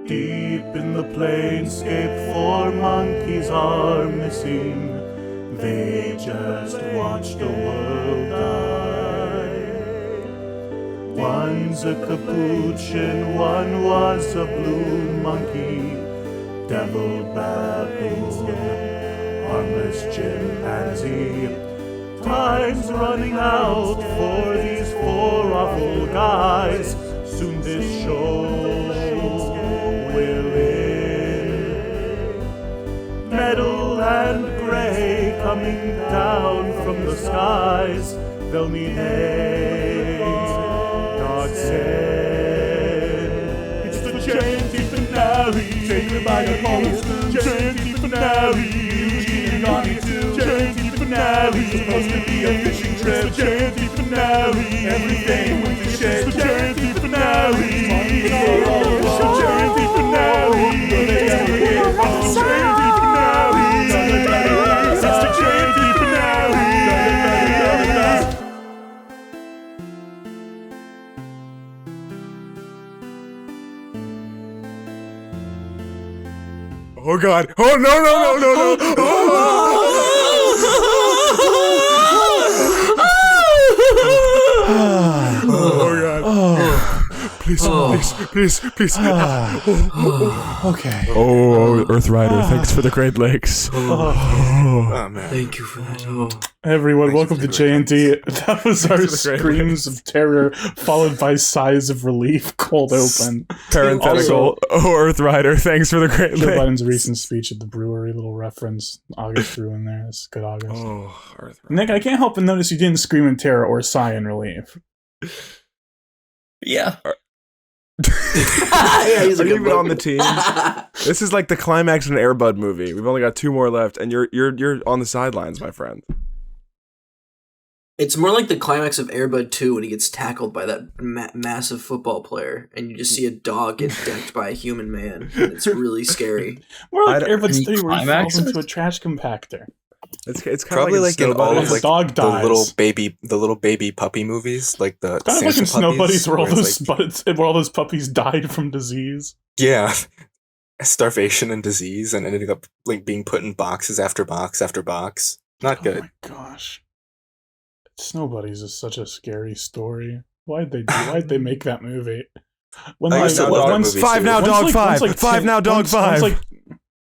Deep in the planescape, 4 monkeys are missing. They just watched the world die. One's a capuchin, one was a blue monkey. Devil baboon, harmless chimpanzee. Time's running out for these 4 awful guys. Soon this show will end. Metal and gray coming down from the skies. They'll need eggs, God said. It's the Chanty finale. Take it by the balls. Chanty finale. Eugene and Aani too. Chanty finale. It's supposed to be a fishing trip. It's the Chanty finale. Everything went to shit. It's the Chanty finale. It's the Chanty finale. Chanty finale. It's the Chanty finale. Oh God! Oh no! Oh God! Please! Okay. Oh, Earth Rider, thanks for the Great Lakes. Oh man. Thank you for that. Oh. Everyone, welcome to J&D. That was our Thanks for the great screams of terror, followed by sighs of relief, cold open. Parenthetical. Oh, Earth Rider, thanks for the Great Joe Lakes. Biden's recent speech at the brewery, little reference. August threw in there. It's good August. Oh, Earth Rider. Nick, I can't help but notice you didn't scream in terror or sigh in relief. Yeah. Yeah, he's Are a you good even on boy. the team? This is like the climax of an Air Bud movie. We've only got 2 more left, and you're on the sidelines, my friend. It's more like the climax of Air Bud 2 when he gets tackled by that massive football player, and you just see a dog get decked by a human man. It's really scary. More like I don't- Airbuds Any 3 where he falls climaxes? into a trash compactor. It's kind Probably of like in all of His like dog the dies. little baby puppy movies, like the Kind of like in Snow Buddies where all where those it's like, where all those puppies died from disease. yeah, starvation and disease, and ending up like being put in boxes after box after box. Not Oh good. my gosh. Snow Buddies is such a scary story. Why'd they make that movie? When I used to love that movie. Five now, dog, five. Five now, dog, five.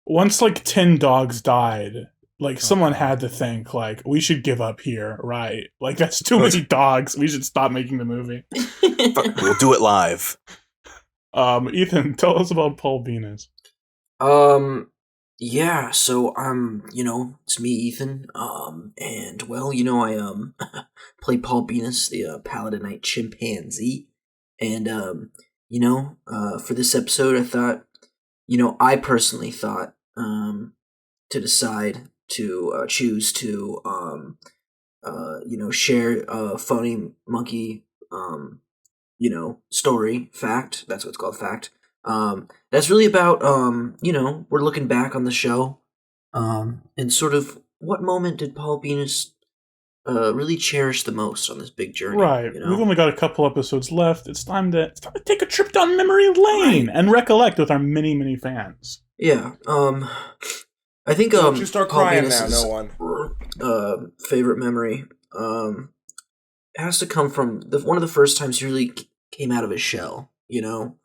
Once 10 dogs died, someone had to think, we should give up here, right? That's too many dogs. We should stop making the movie. Fuck, we'll do it live. Ethan, tell us about Paul Beenis. Yeah, so it's me, Ethan. And well, I play Paul Beenis, the Paladinite chimpanzee. And for this episode, I thought, I personally thought to decide to choose to share a funny monkey story, fact. That's what it's called, fact. That's really about, we're looking back on the show, and sort of what moment did Paul Beenis really cherish the most on this big journey? Right. We've only got a couple episodes left. It's time to take a trip down memory lane and recollect with our many, many fans. Yeah. I think Don't you start Paul crying Beenis' now, no one. Favorite memory has to come from one of the first times he really came out of his shell, and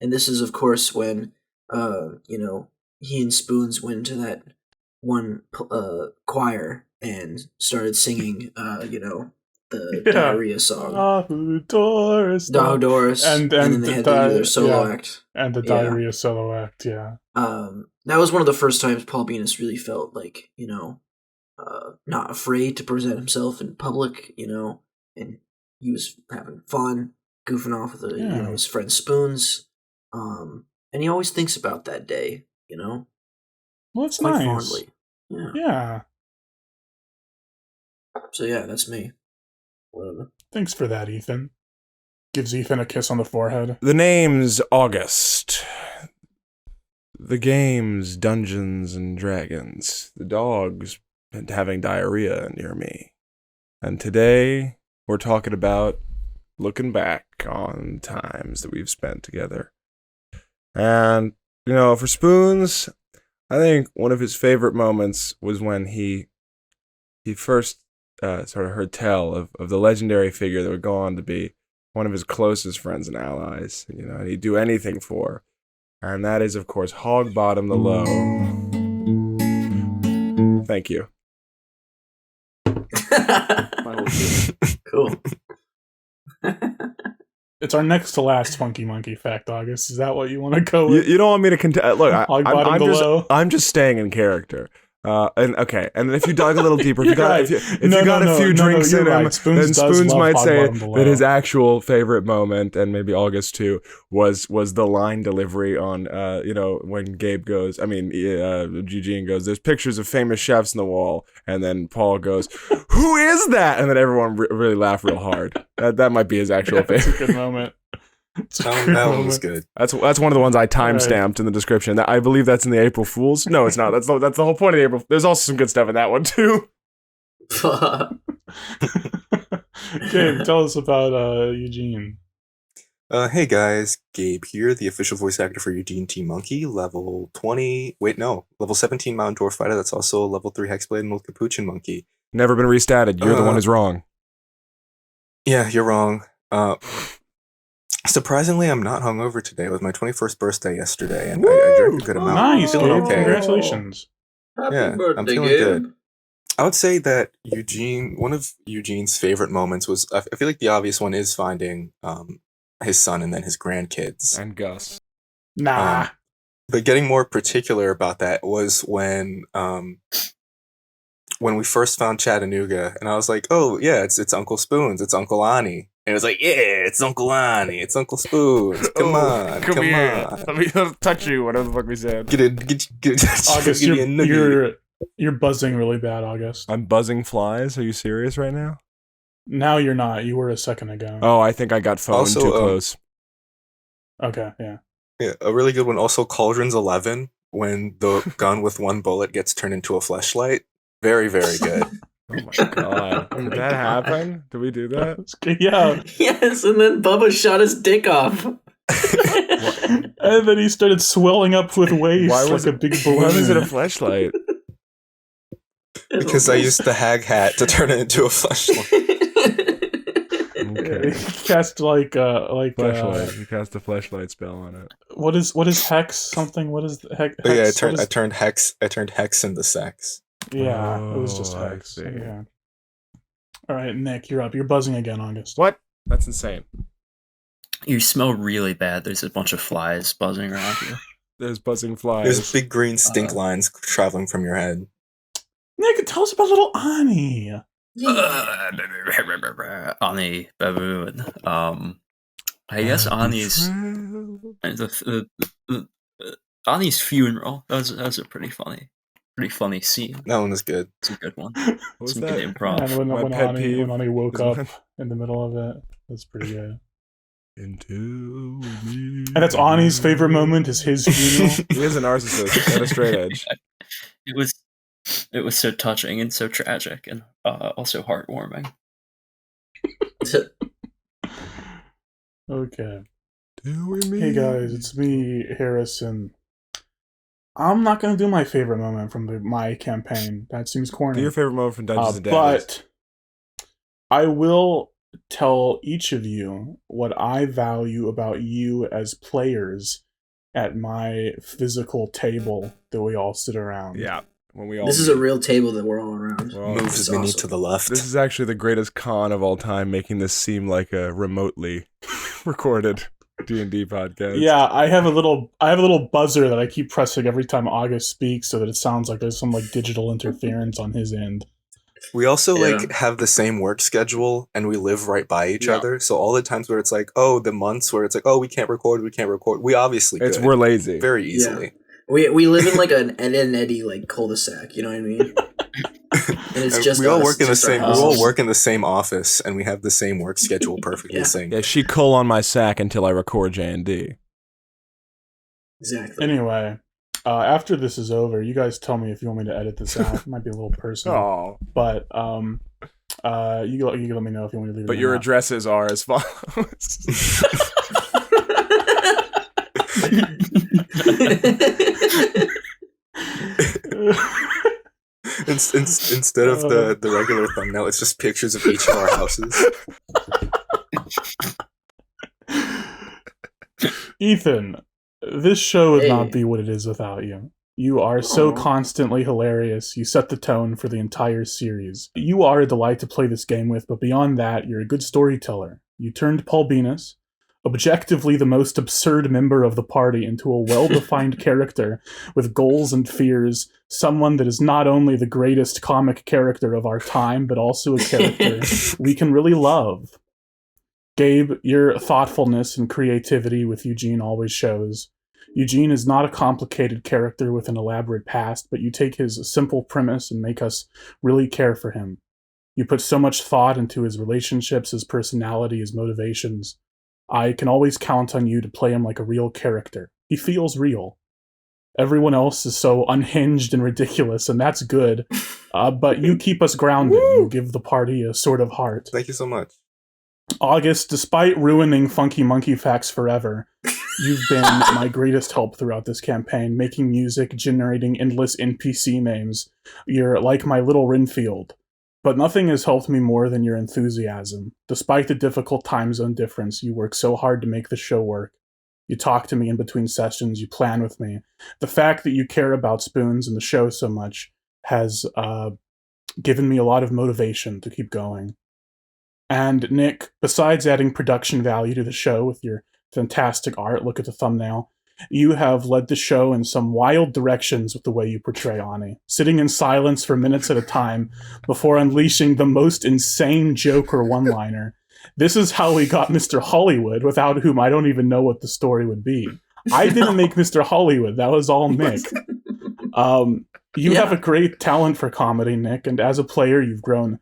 this is of course when he and Spoons went into that one choir and started singing the diarrhea song. Doris. And then they had to do their solo act. And the diarrhea solo act, yeah. That was one of the first times Paul Beenis really felt not afraid to present himself in public, and he was having fun, goofing off with his friend Spoons. And he always thinks about that day, Well, that's quite nice. fondly. Yeah. So yeah, that's me. Whatever. Thanks for that, Ethan. Gives Ethan a kiss on the forehead. The name's August. The game's Dungeons and Dragons. The dog's having diarrhea near me. And today, we're talking about looking back on times that we've spent together. And, for Spoons, I think one of his favorite moments was when he first sort of heard tell of the legendary figure that would go on to be one of his closest friends and allies, and he'd do anything for. And that is, of course, Hog Bottom the Low. Thank you. Cool. It's our next to last Funky Monkey fact, August. Is that what you want to go with? You don't want me to look, Hog Bottom the Low. I'm just staying in character. And if you dug a little deeper, if you got a few drinks in him, right. then Spoons might say that his actual favorite moment, and maybe August too, was the line delivery on when Gabe goes, Eugene goes, "There's pictures of famous chefs in the wall," and then Paul goes, "Who is that?" And then everyone really laughed real hard. That might be his actual favorite. That's a good moment. That one was good. That's one of the ones I timestamped in the description. I believe that's in the April Fools. No, it's not. That's the whole point of the April. There's also some good stuff in that one too. Gabe, tell us about Eugene. Hey guys, Gabe here, the official voice actor for Eugene T. Monkey, level 17 Mountain Dwarf Fighter. That's also a level 3 Hexblade and Old Capuchin Monkey. Never been restatted. You're the one who's wrong. Yeah, you're wrong. Surprisingly, I'm not hungover today. It was my 21st birthday yesterday, and I drank a good amount. Nice, I'm feeling Gabe. okay. Congratulations. Happy birthday, I'm feeling Gabe. good. I would say that one of Eugene's favorite moments was, I feel like the obvious one is finding his son and then his grandkids. And Gus. Nah. But getting more particular about that was when we first found Chattanooga, and I was like, "Oh yeah, it's Uncle Spoons, it's Uncle Aani," and it was like, "Yeah, it's Uncle Aani, it's Uncle Spoons. Come on. Let me touch you." Whatever the fuck we said. Get it. August, give me a nugget. you're buzzing really bad, August. I'm buzzing flies. Are you serious right now? Now you're not. You were a second ago. Oh, I think I got phoned Also, too close. Okay, yeah. Yeah, a really good one. Also, Cauldron's 11, when the gun with one bullet gets turned into a fleshlight. Very, very good. Oh my god. Did that happen? Did we do that? Yeah. Yes, and then Bubba shot his dick off. And then he started swelling up with waves a big balloon. Why was it a fleshlight? Because I used the hag hat to turn it into a fleshlight. Okay. He cast Fleshlight. You cast a fleshlight spell on it. What is hex something? What is the hex? But yeah, I turned hex into sex. Yeah, it was just I hex. see. Yeah. All right, Nick, you're up. You're buzzing again, August. What? That's insane. You smell really bad. There's a bunch of flies buzzing around you. There's buzzing flies. There's big green stink lines traveling from your head. Nick, tell us about little Aani. Aani baboon. I guess Aani's Aani's funeral. That was a pretty funny scene. That one was good. It's a good one. What was Some that? good improv. And when My pet peeve Aani woke is up in the middle of it, that's pretty good. Into me. And that's Aani's favorite moment is his funeral. He is a narcissist at a straight edge. It was so touching and so tragic and also heartwarming. Okay. Hey guys, it's me, Harrison. I'm not gonna do my favorite moment from my campaign. That seems corny. Do your favorite moment from Dungeons and Dragons. But I will tell each of you what I value about you as players at my physical table that we all sit around. Yeah. When we all This is a real table that we're all around. Moves It's Vinny awesome. to the left. This is actually the greatest con of all time, making this seem like a remotely recorded D&D podcast. Yeah, I have a little buzzer that I keep pressing every time August speaks so that it sounds like there's some digital interference on his end. We also Yeah. have the same work schedule, and we live right by each other. So all the times where it's like, oh, the months where it's like, oh, we can't record, we obviously could We're lazy. very easily. We live in an Ed and Eddie cul-de-sac. You know what I mean? And it's And just we all us, work in the just our same. We houses. all work in the same office, and we have the same work schedule perfectly Yeah. synced. Yeah, she cull on my sack until I record J&D. Exactly. Anyway, after this is over, you guys tell me if you want me to edit this out. It might be a little personal. Oh. But you can let me know if you want me to leave it But in your or not. addresses are as follows. Instead of the regular thumbnail, it's just pictures of each of our houses. Ethan, this show would Hey. not be what it is without you. You are so Aw. constantly hilarious. You set the tone for the entire series. You are a delight to play this game with, but beyond that, you're a good storyteller. You turned Paul Beenis, objectively the most absurd member of the party, into a well-defined character with goals and fears, someone that is not only the greatest comic character of our time, but also a character we can really love. Gabe, your thoughtfulness and creativity with Eugene always shows. Eugene is not a complicated character with an elaborate past, but you take his simple premise and make us really care for him. You put so much thought into his relationships, his personality, his motivations. I can always count on you to play him like a real character. He feels real. Everyone else is so unhinged and ridiculous, and that's good. But you keep us grounded. You give the party a sort of heart. Thank you so much. August, despite ruining Funky Monkey Facts forever, you've been my greatest help throughout this campaign, making music, generating endless NPC names. You're like my little Renfield. But nothing has helped me more than your enthusiasm. Despite the difficult time zone difference, you work so hard to make the show work. You talk to me in between sessions, you plan with me. The fact that you care about Spoons and the show so much has given me a lot of motivation to keep going. And Nick, besides adding production value to the show with your fantastic art, look at the thumbnail, you have led the show in some wild directions with the way you portray Aani, sitting in silence for minutes at a time before unleashing the most insane joke or one-liner. This is how we got Mr. Hollywood, without whom I don't even know what the story would be. I didn't make Mr. Hollywood, that was all Nick. You have a great talent for comedy, Nick, and as a player, you've grown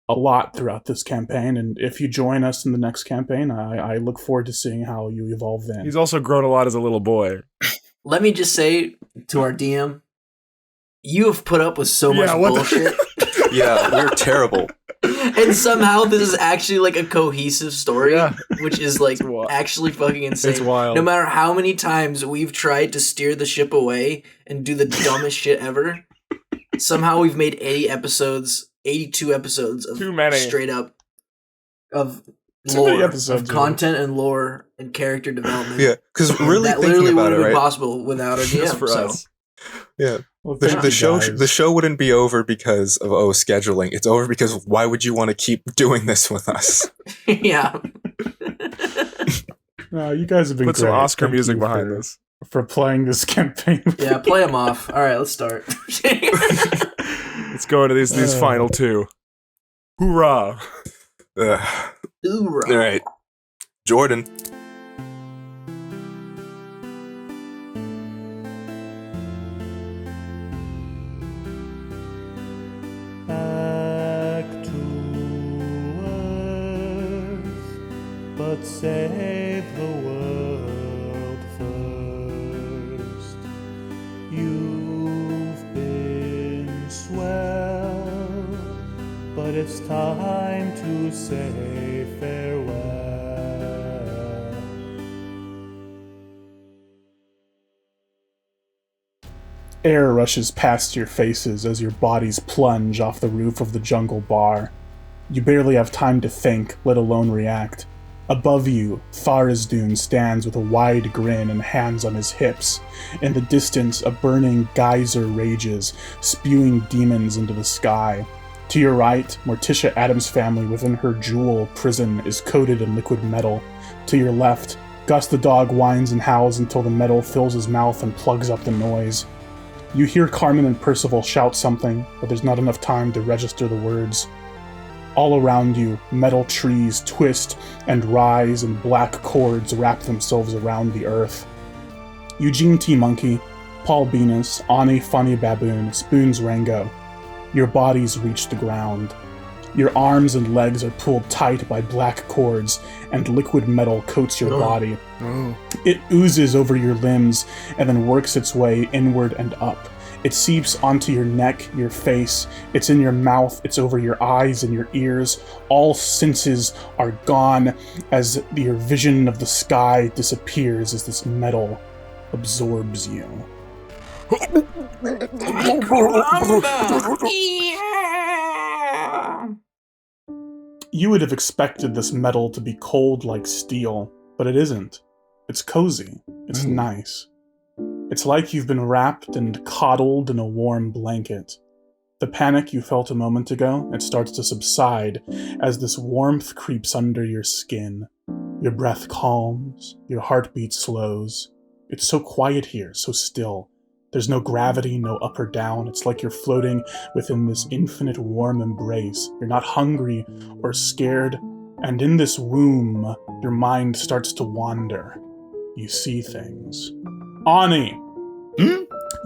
a lot throughout this campaign, and if you join us in the next campaign, I look forward to seeing how you evolve then. He's also grown a lot as a little boy. Let me just say to our DM, you have put up with so much bullshit. Yeah, we're terrible. And somehow this is actually like a cohesive story, which is like actually fucking insane. It's wild. No matter how many times we've tried to steer the ship away and do the dumbest shit ever, somehow we've made 82 episodes of Too many. straight up of Too many lore, episodes, of content and lore and character development. Yeah, because really that thinking literally about wouldn't it, be right? possible without a DM. Just for so. us. Yeah. Well, The show wouldn't be over because of scheduling. It's over because why would you want to keep doing this with us? Yeah. No, you guys have been Put some great. Oscar Thank music you behind for- this. for playing this campaign. Yeah, play them off. All right, let's start. Let's go into these final two. Hoorah! Hoorah. All right, Jordan. Back to earth, but save the world first. You've been swell, but it's time to say farewell. Air rushes past your faces as your bodies plunge off the roof of the jungle bar. You barely have time to think, let alone react. Above you, Tharizdun stands with a wide grin and hands on his hips. In the distance, a burning geyser rages, spewing demons into the sky. To your right, Morticia Adams' family within her jewel prison is coated in liquid metal. To your left, Gus the dog whines and howls until the metal fills his mouth and plugs up the noise. You hear Carmen and Percival shout something, but there's not enough time to register the words. All around you, metal trees twist and rise and black cords wrap themselves around the earth. Eugene T. Monkey, Paul Beenis, Aani Funny Baboon, Spoons Rango. Your bodies reach the ground. Your arms and legs are pulled tight by black cords, and liquid metal coats your body. It oozes over your limbs and then works its way inward and up. It seeps onto your neck, your face, it's in your mouth, it's over your eyes and your ears. All senses are gone as your vision of the sky disappears as this metal absorbs you. You would have expected this metal to be cold like steel, but it isn't. It's cozy. It's nice. It's like you've been wrapped and coddled in a warm blanket. The panic you felt a moment ago, it starts to subside as this warmth creeps under your skin. Your breath calms, your heartbeat slows. It's so quiet here, so still. There's no gravity, no up or down. It's like you're floating within this infinite warm embrace. You're not hungry or scared, and in this womb, your mind starts to wander. You see things. Aani!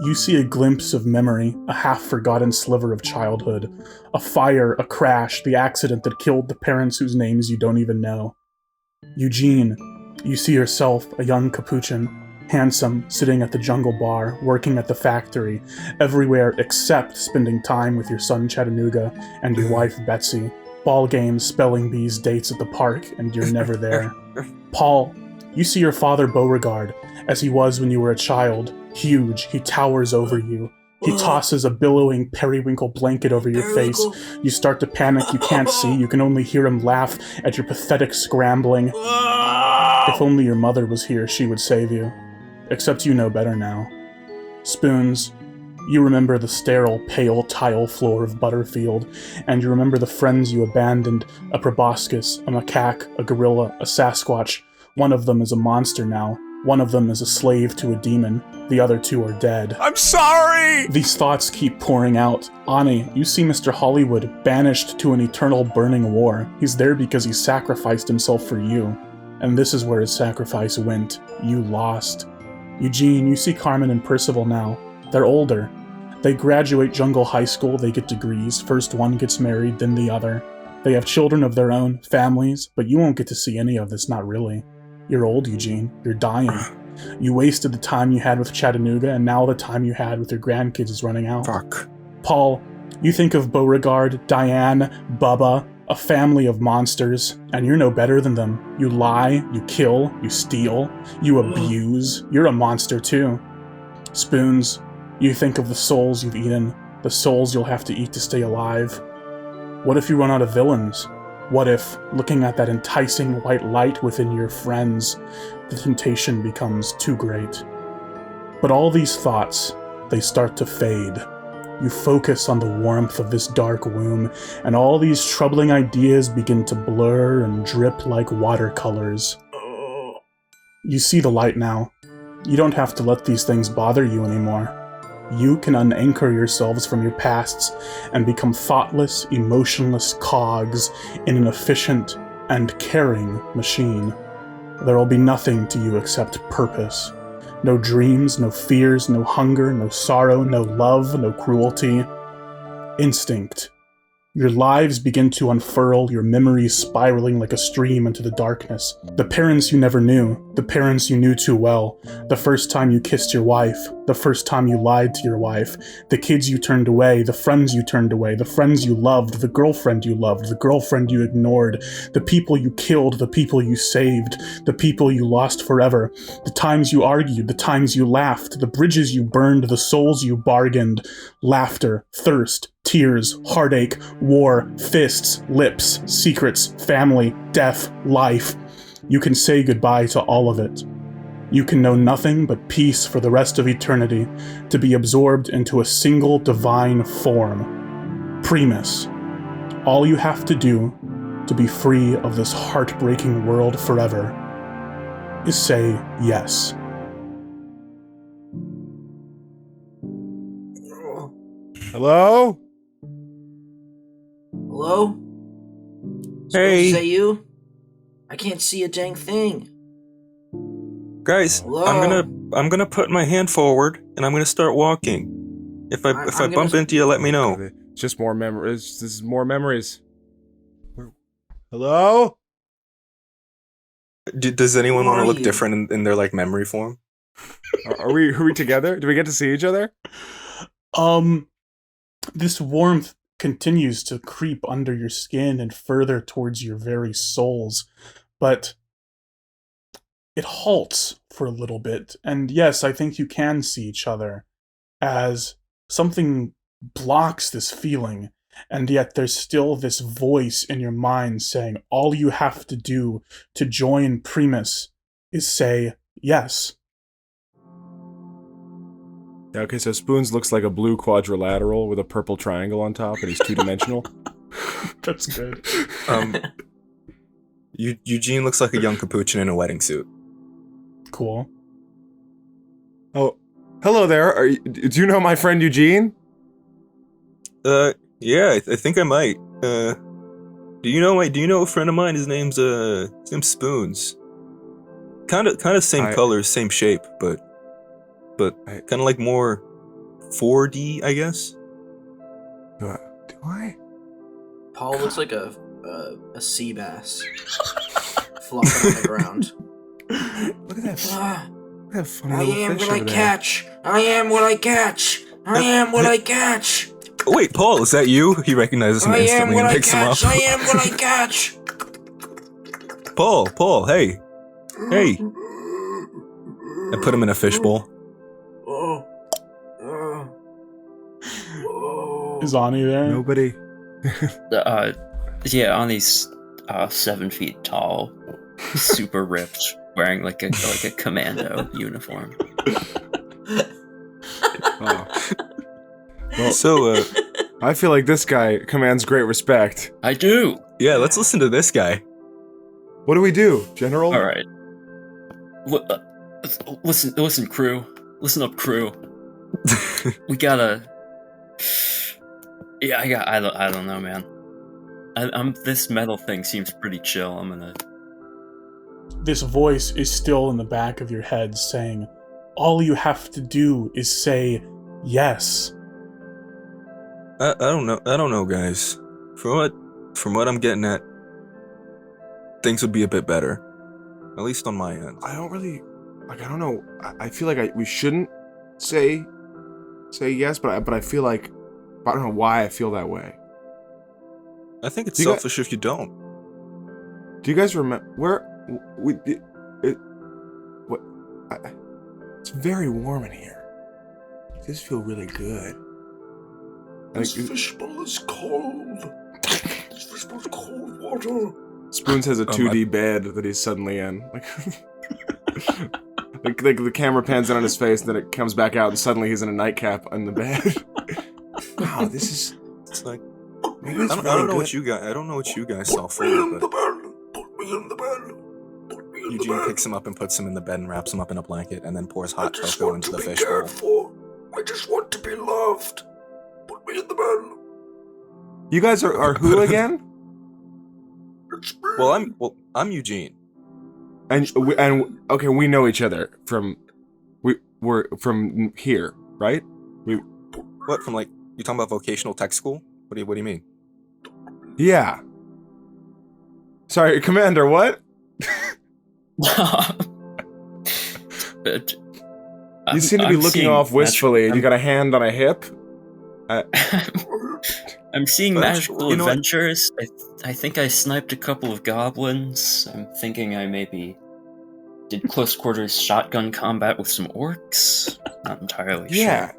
You see a glimpse of memory, a half-forgotten sliver of childhood. A fire, a crash, the accident that killed the parents whose names you don't even know. Eugene, you see yourself, a young capuchin, handsome, sitting at the jungle bar, working at the factory, everywhere except spending time with your son Chattanooga and your wife Betsy. Ball games, spelling bees, dates at the park, and you're never there. Paul, you see your father Beauregard, as he was when you were a child. Huge, he towers over you. He tosses a billowing periwinkle blanket over your face. You start to panic, you can't see, you can only hear him laugh at your pathetic scrambling. If only your mother was here, she would save you. Except you know better now. Spoons, you remember the sterile, pale tile floor of Butterfield, and you remember the friends you abandoned, a proboscis, a macaque, a gorilla, a Sasquatch. One of them is a monster now. One of them is a slave to a demon. The other two are dead. I'm sorry! These thoughts keep pouring out. Aani, you see Mr. Hollywood banished to an eternal burning war. He's there because he sacrificed himself for you. And this is where his sacrifice went. You lost. Eugene, you see Carmen and Percival now. They're older. They graduate Jungle High School, they get degrees. First one gets married, then the other. They have children of their own, families, but you won't get to see any of this, not really. You're old, Eugene. You're dying. You wasted the time you had with Chattanooga, and now the time you had with your grandkids is running out. Fuck. Paul, you think of Beauregard, Diane, Bubba, a family of monsters, and you're no better than them. You lie, you kill, you steal, you abuse. You're a monster too. Spoons, you think of the souls you've eaten, the souls you'll have to eat to stay alive. What if you run out of villains? What if, looking at that enticing white light within your friends, the temptation becomes too great? But all these thoughts, they start to fade. You focus on the warmth of this dark womb, and all these troubling ideas begin to blur and drip like watercolors. You see the light now. You don't have to let these things bother you anymore. You can unanchor yourselves from your pasts and become thoughtless, emotionless cogs in an efficient and caring machine. There will be nothing to you except purpose. No dreams, no fears, no hunger, no sorrow, no love, no cruelty. Instinct. Your lives begin to unfurl, your memories spiraling like a stream into the darkness. The parents you never knew, the parents you knew too well, the first time you kissed your wife, the first time you lied to your wife, the kids you turned away, the friends you turned away, the friends you loved, the girlfriend you loved, the girlfriend you ignored, the people you killed, the people you saved, the people you lost forever, the times you argued, the times you laughed, the bridges you burned, the souls you bargained, laughter, thirst, tears, heartache, war, fists, lips, secrets, family, death, life. You can say goodbye to all of it. You can know nothing but peace for the rest of eternity, to be absorbed into a single divine form. Primus. All you have to do to be free of this heartbreaking world forever is say yes. Hello? Hello? Hey. Is that you? I can't see a dang thing. Guys, Hello? I'm gonna put my hand forward and I'm gonna start walking. If I I'm bump gonna- into you, let me know. It's just more memories. This is more memories. Hello? Does anyone Who want to are look you? different in their like memory form? Are we together? Do we get to see each other? This warmth continues to creep under your skin and further towards your very souls, but it halts for a little bit. And yes, I think you can see each other as something blocks this feeling, and yet there's still this voice in your mind saying all you have to do to join Primus is say yes. Yeah, okay, so Spoons looks like a blue quadrilateral with a purple triangle on top, and he's two-dimensional. That's good. Eugene looks like a young capuchin in a wedding suit. Cool. Oh, hello there. Do you know my friend Eugene? Yeah, I think I might. Do you know a friend of mine? His name's Spoons. Kind of same colors, same shape, but kind of like more 4D, I guess. Do I? Paul looks like a sea bass flopping on the ground. Look at that. Look at that funny I little am fish what I over there. catch. I am what I catch. I am what I catch. Oh, wait, Paul, is that you? He recognizes him I am instantly what and I picks him up. catch. I am what I catch. Paul, hey. Hey. I put him in a fishbowl. Is Aani there? Nobody. Yeah, Aani's 7 feet tall, super ripped, wearing like a commando uniform. Oh. Well, So, I feel like this guy commands great respect. I do. yeah, let's listen to this guy. What do we do, General? All right. Listen, crew. Listen up, crew. We gotta. Yeah, I don't know, man. This metal thing seems pretty chill. I'm gonna. This voice is still in the back of your head saying, all you have to do is say yes. I don't know, guys. From what I'm getting at, things would be a bit better. At least on my end. I don't really, I don't know. I feel like we shouldn't say yes, but I feel like, I don't know why I feel that way. I think it's You got- selfish if you don't. Do you guys remember where it's very warm in here. It does feel really good. This fishbowl is cold. This fishbowl is cold water. Spoons has a 2D bed that he's suddenly in. Like the camera pans in on his face, and then it comes back out, and suddenly he's in a nightcap on the bed. Wow, this is. It's like Maybe it's I don't know what you guys. I don't know what you guys saw for, but Put me in the bed. Put me in the Eugene bed. picks him up and puts him in the bed and wraps him up in a blanket, and then pours hot I just cocoa want into to the be fishbowl. cared for. I just want to be loved. Put me in the bed. You guys are who again? It's me. Well, I'm Eugene. And okay, we know each other from we're from here, right? What, from like, you talking about vocational tech school? What do you mean? Yeah. Sorry, Commander. What? But You seem to be looking off wistfully, and you got a hand on a hip. I'm seeing But magical you know what? adventures. I think I sniped a couple of goblins. I'm thinking I maybe did close quarters shotgun combat with some orcs. Not entirely Yeah.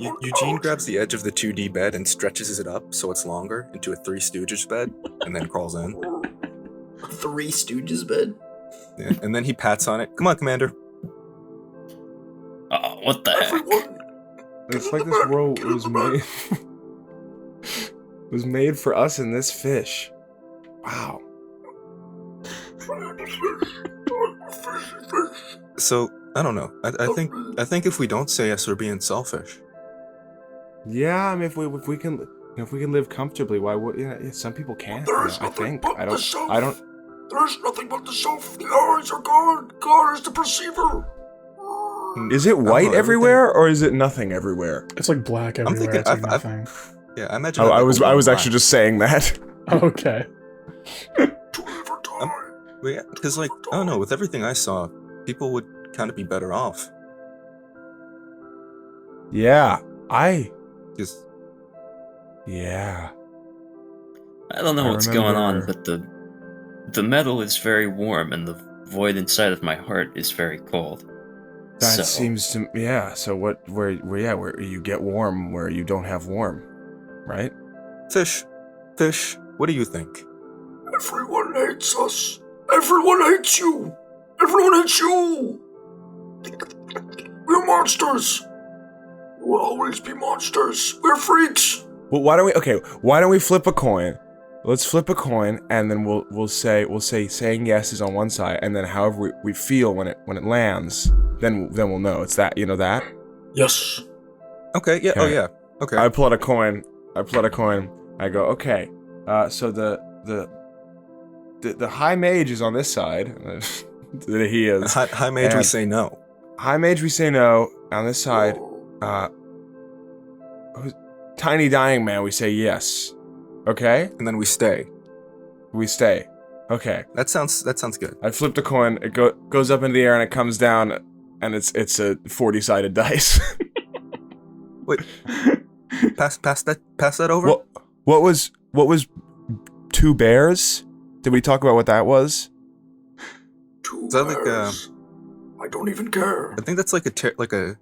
Eugene grabs the edge of the 2D bed and stretches it up so it's longer into a Three Stooges bed, and then crawls in. Three Stooges bed. Yeah, and then he pats on it. Come on, Commander. sure. Oh, what the heck? Everyone. It's like this world was made was made for us and this fish. Wow. So I don't know. I think if we don't say yes, we're being selfish. Yeah, I mean, if we can live comfortably, why would some people can't? There's I nothing think but I the self. don't. There's nothing but the self. The eyes are God. God is the perceiver. Is it white everywhere or is it nothing everywhere? It's like black I'm everywhere. thinking- It's like I've- nothing. Yeah, I imagine. Oh, that, I like, was a warm actually black. just saying that. Okay. To live or die. Well, yeah, because like I don't know. With everything I saw, people would kind of be better off. Yeah, Just yeah. I don't know I what's going on, remember- but the metal is very warm and the void inside of my heart is very cold. That seems to So where you get warm where you don't have warm, right? Fish, what do you think? Everyone hates us. Everyone hates you. Everyone hates you. We're monsters. We'll always be monsters. We're freaks. Well, why don't we flip a coin? Let's flip a coin, and then we'll say saying yes is on one side, and then however we feel when it lands, then we'll know. It's that, you know that? Yes. Okay. Yeah. Okay. Oh yeah. Okay. I pull out a coin. I go, okay. So the high mage is on this side. He is. High mage, we And- say no. High mage, we say no. On this side, tiny dying man, we say yes. Okay? And then we stay. We stay. Okay. That sounds good. I flipped a coin. It goes up into the air and it comes down, and it's a 40-sided dice. Wait. Pass that over. What was two bears? Did we talk about what that was? Two Is that like, bears. I don't even care. I think that's like a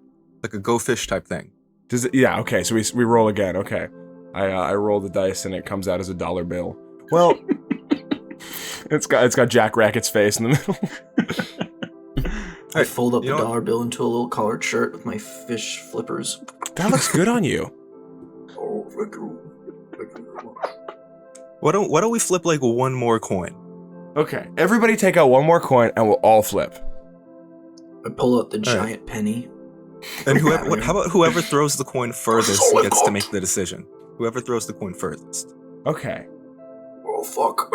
go fish type thing. Does it? Yeah. Okay. So we roll again. Okay. I roll the dice and it comes out as a dollar bill. Well, it's got Jack Racket's face in the middle. I fold up you the know dollar bill into a little collared shirt with my fish flippers. That looks good on you. Oh, thank you. Thank you very much. Why don't we flip like one more coin? Okay. Everybody take out one more coin and we'll all flip. I pull out the right. giant penny. And how about whoever throws the coin furthest gets to make the decision? Whoever throws the coin furthest. Okay. Oh, fuck.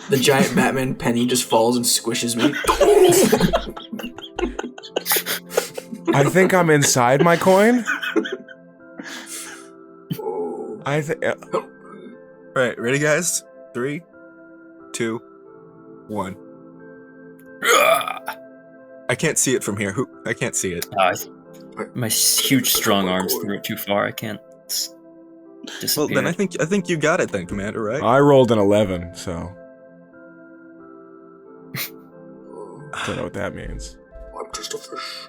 The giant Batman penny just falls and squishes me. I think I'm inside my coin. I think. Right, ready, guys? 3, 2, 1. I can't see it from here. I can't see it. My huge, strong arms threw it too far. I can't disappear. Well, then I think you got it, then, Commander. Right? I rolled an 11, so don't know what that means. I'm just a fish.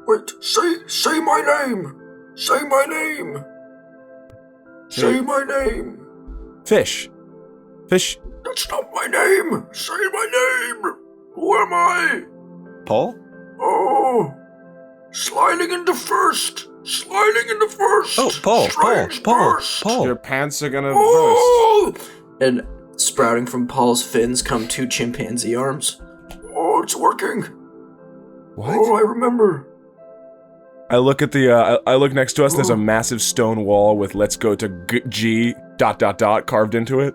Wait, say my name. Say my name. Say my name. Fish. Fish. That's not my name. Say my name. Who am I? Paul? Oh, sliding into first. Sliding into first. Oh, Paul. Strange burst. Your pants are gonna burst. Oh! And sprouting from Paul's fins come 2 chimpanzee arms. Oh, it's working. What? Oh, I remember. I look at the. I look next to us. There's a massive stone wall with "Let's go to G ... carved into it.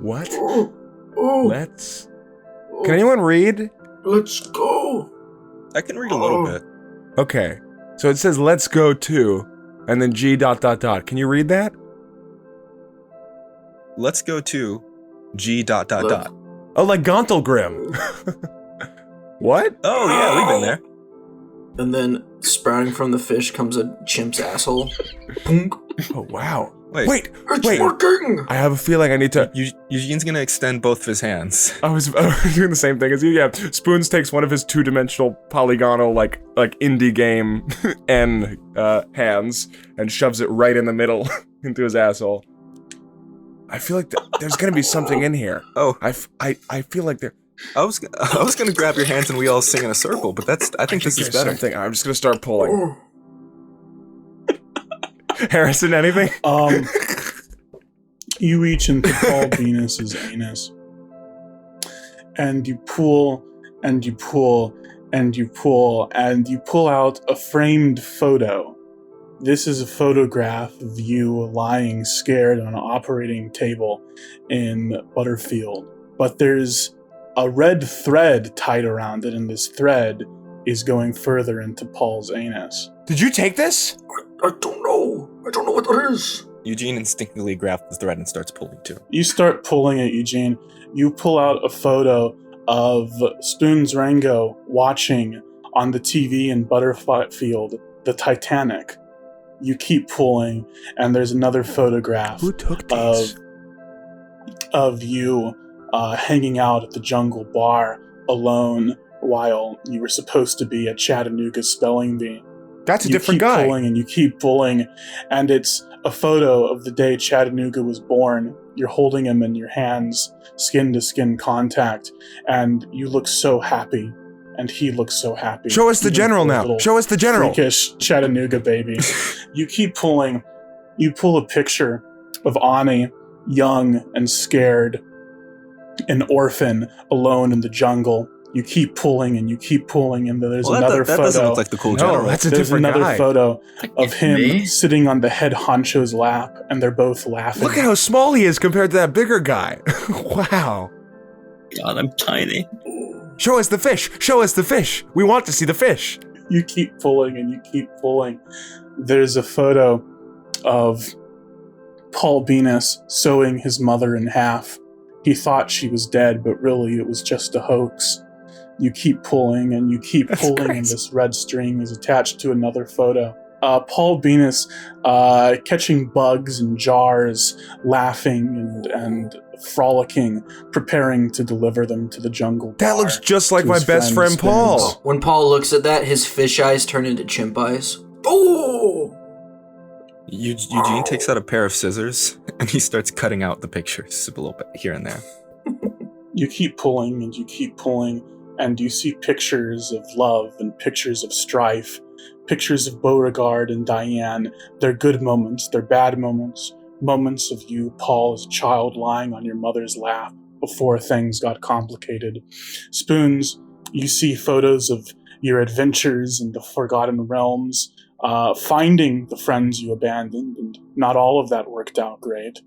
What? Oh, Let's. Can anyone read? let's go. I can read a little bit. Okay. So it says "Let's go to," and then G ... Can you read that? Let's go to G ... Oh, like Gauntlgrim. What? Oh yeah, we've been there. And then sprouting from the fish comes a chimp's asshole. Punk. Oh wow. Wait. It's Wait. working. I have a feeling I need to. Eugene's gonna extend both of his hands. I was doing the same thing as you. Yeah, Spoons takes one of his 2-dimensional polygonal like indie game N hands and shoves it right in the middle into his asshole. I feel like there's gonna be something in here. Oh, I feel like there. I was gonna grab your hands and we all sing in a circle, but I think this is there's better. something. I'm just gonna start pulling. Oh, Harrison, anything? You reach into Paul Beenis' anus, and you pull, and you pull, and you pull, and you pull out a framed photo. This is a photograph of you lying scared on an operating table in Butterfield. But there's a red thread tied around it, and this thread is going further into Paul's anus. Did you take this? I don't know. I don't know what that is. Eugene instinctively grabs the thread and starts pulling too. You start pulling it, Eugene. You pull out a photo of Spoons Rango watching on the TV in Butterfield the Titanic. You keep pulling, and there's another photograph Who took these? of you hanging out at the Jungle Bar alone while you were supposed to be at Chattanooga Spelling Bee. That's a You different keep guy. pulling and you keep pulling, and it's a photo of the day Chattanooga was born. You're holding him in your hands, skin-to-skin contact, and you look so happy, and he looks so happy. Show us the Even general for a now. little Show us the general. Freakish Chattanooga baby. You keep pulling. You pull a picture of Aani, young and scared, an orphan, alone in the jungle. You keep pulling and you keep pulling, and there's another that photo. doesn't look like the cool No, general. that's a There's different another guy. photo of him Me? sitting on the head honcho's lap, and they're both laughing. Look at how small he is compared to that bigger guy. Wow. God, I'm tiny. Show us the fish. Show us the fish. We want to see the fish. You keep pulling and you keep pulling. There's a photo of Paul Beenis sewing his mother in half. He thought she was dead, but really it was just a hoax. You keep pulling and you keep That's pulling, crazy. and this red string is attached to another photo. Paul Beenis catching bugs in jars, laughing and frolicking, preparing to deliver them to the jungle. That bar looks just like to my his best friend Paul. Spence. When Paul looks at that, his fish eyes turn into chimp eyes. Oh! Eugene takes out a pair of scissors and he starts cutting out the pictures a little bit here and there. You keep pulling and you keep pulling, and you see pictures of love and pictures of strife, pictures of Beauregard and Diane. They're good moments, they're bad moments, moments of you, Paul, as a child lying on your mother's lap before things got complicated. Spoons, you see photos of your adventures in the Forgotten Realms, finding the friends you abandoned, and not all of that worked out great.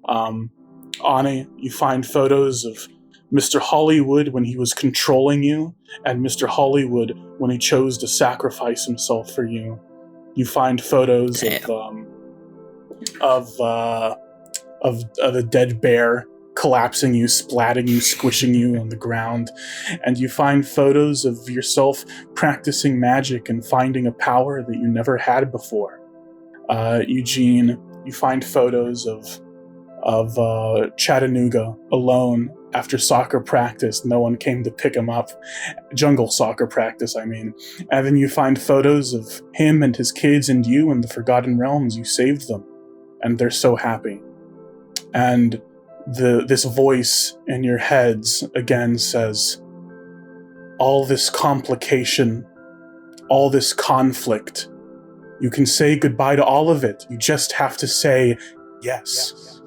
Aani, you find photos of Mr. Hollywood when he was controlling you, and Mr. Hollywood when he chose to sacrifice himself for you. You find photos of a dead bear collapsing you, splatting you, squishing you on the ground, and you find photos of yourself practicing magic and finding a power that you never had before. Eugene, you find photos of Chattanooga alone after soccer practice. No one came to pick him up. Jungle soccer practice, I mean. And then you find photos of him and his kids and you in the Forgotten Realms. You saved them. And they're so happy. And this voice in your heads again says, all this complication, all this conflict, you can say goodbye to all of it. You just have to say yes.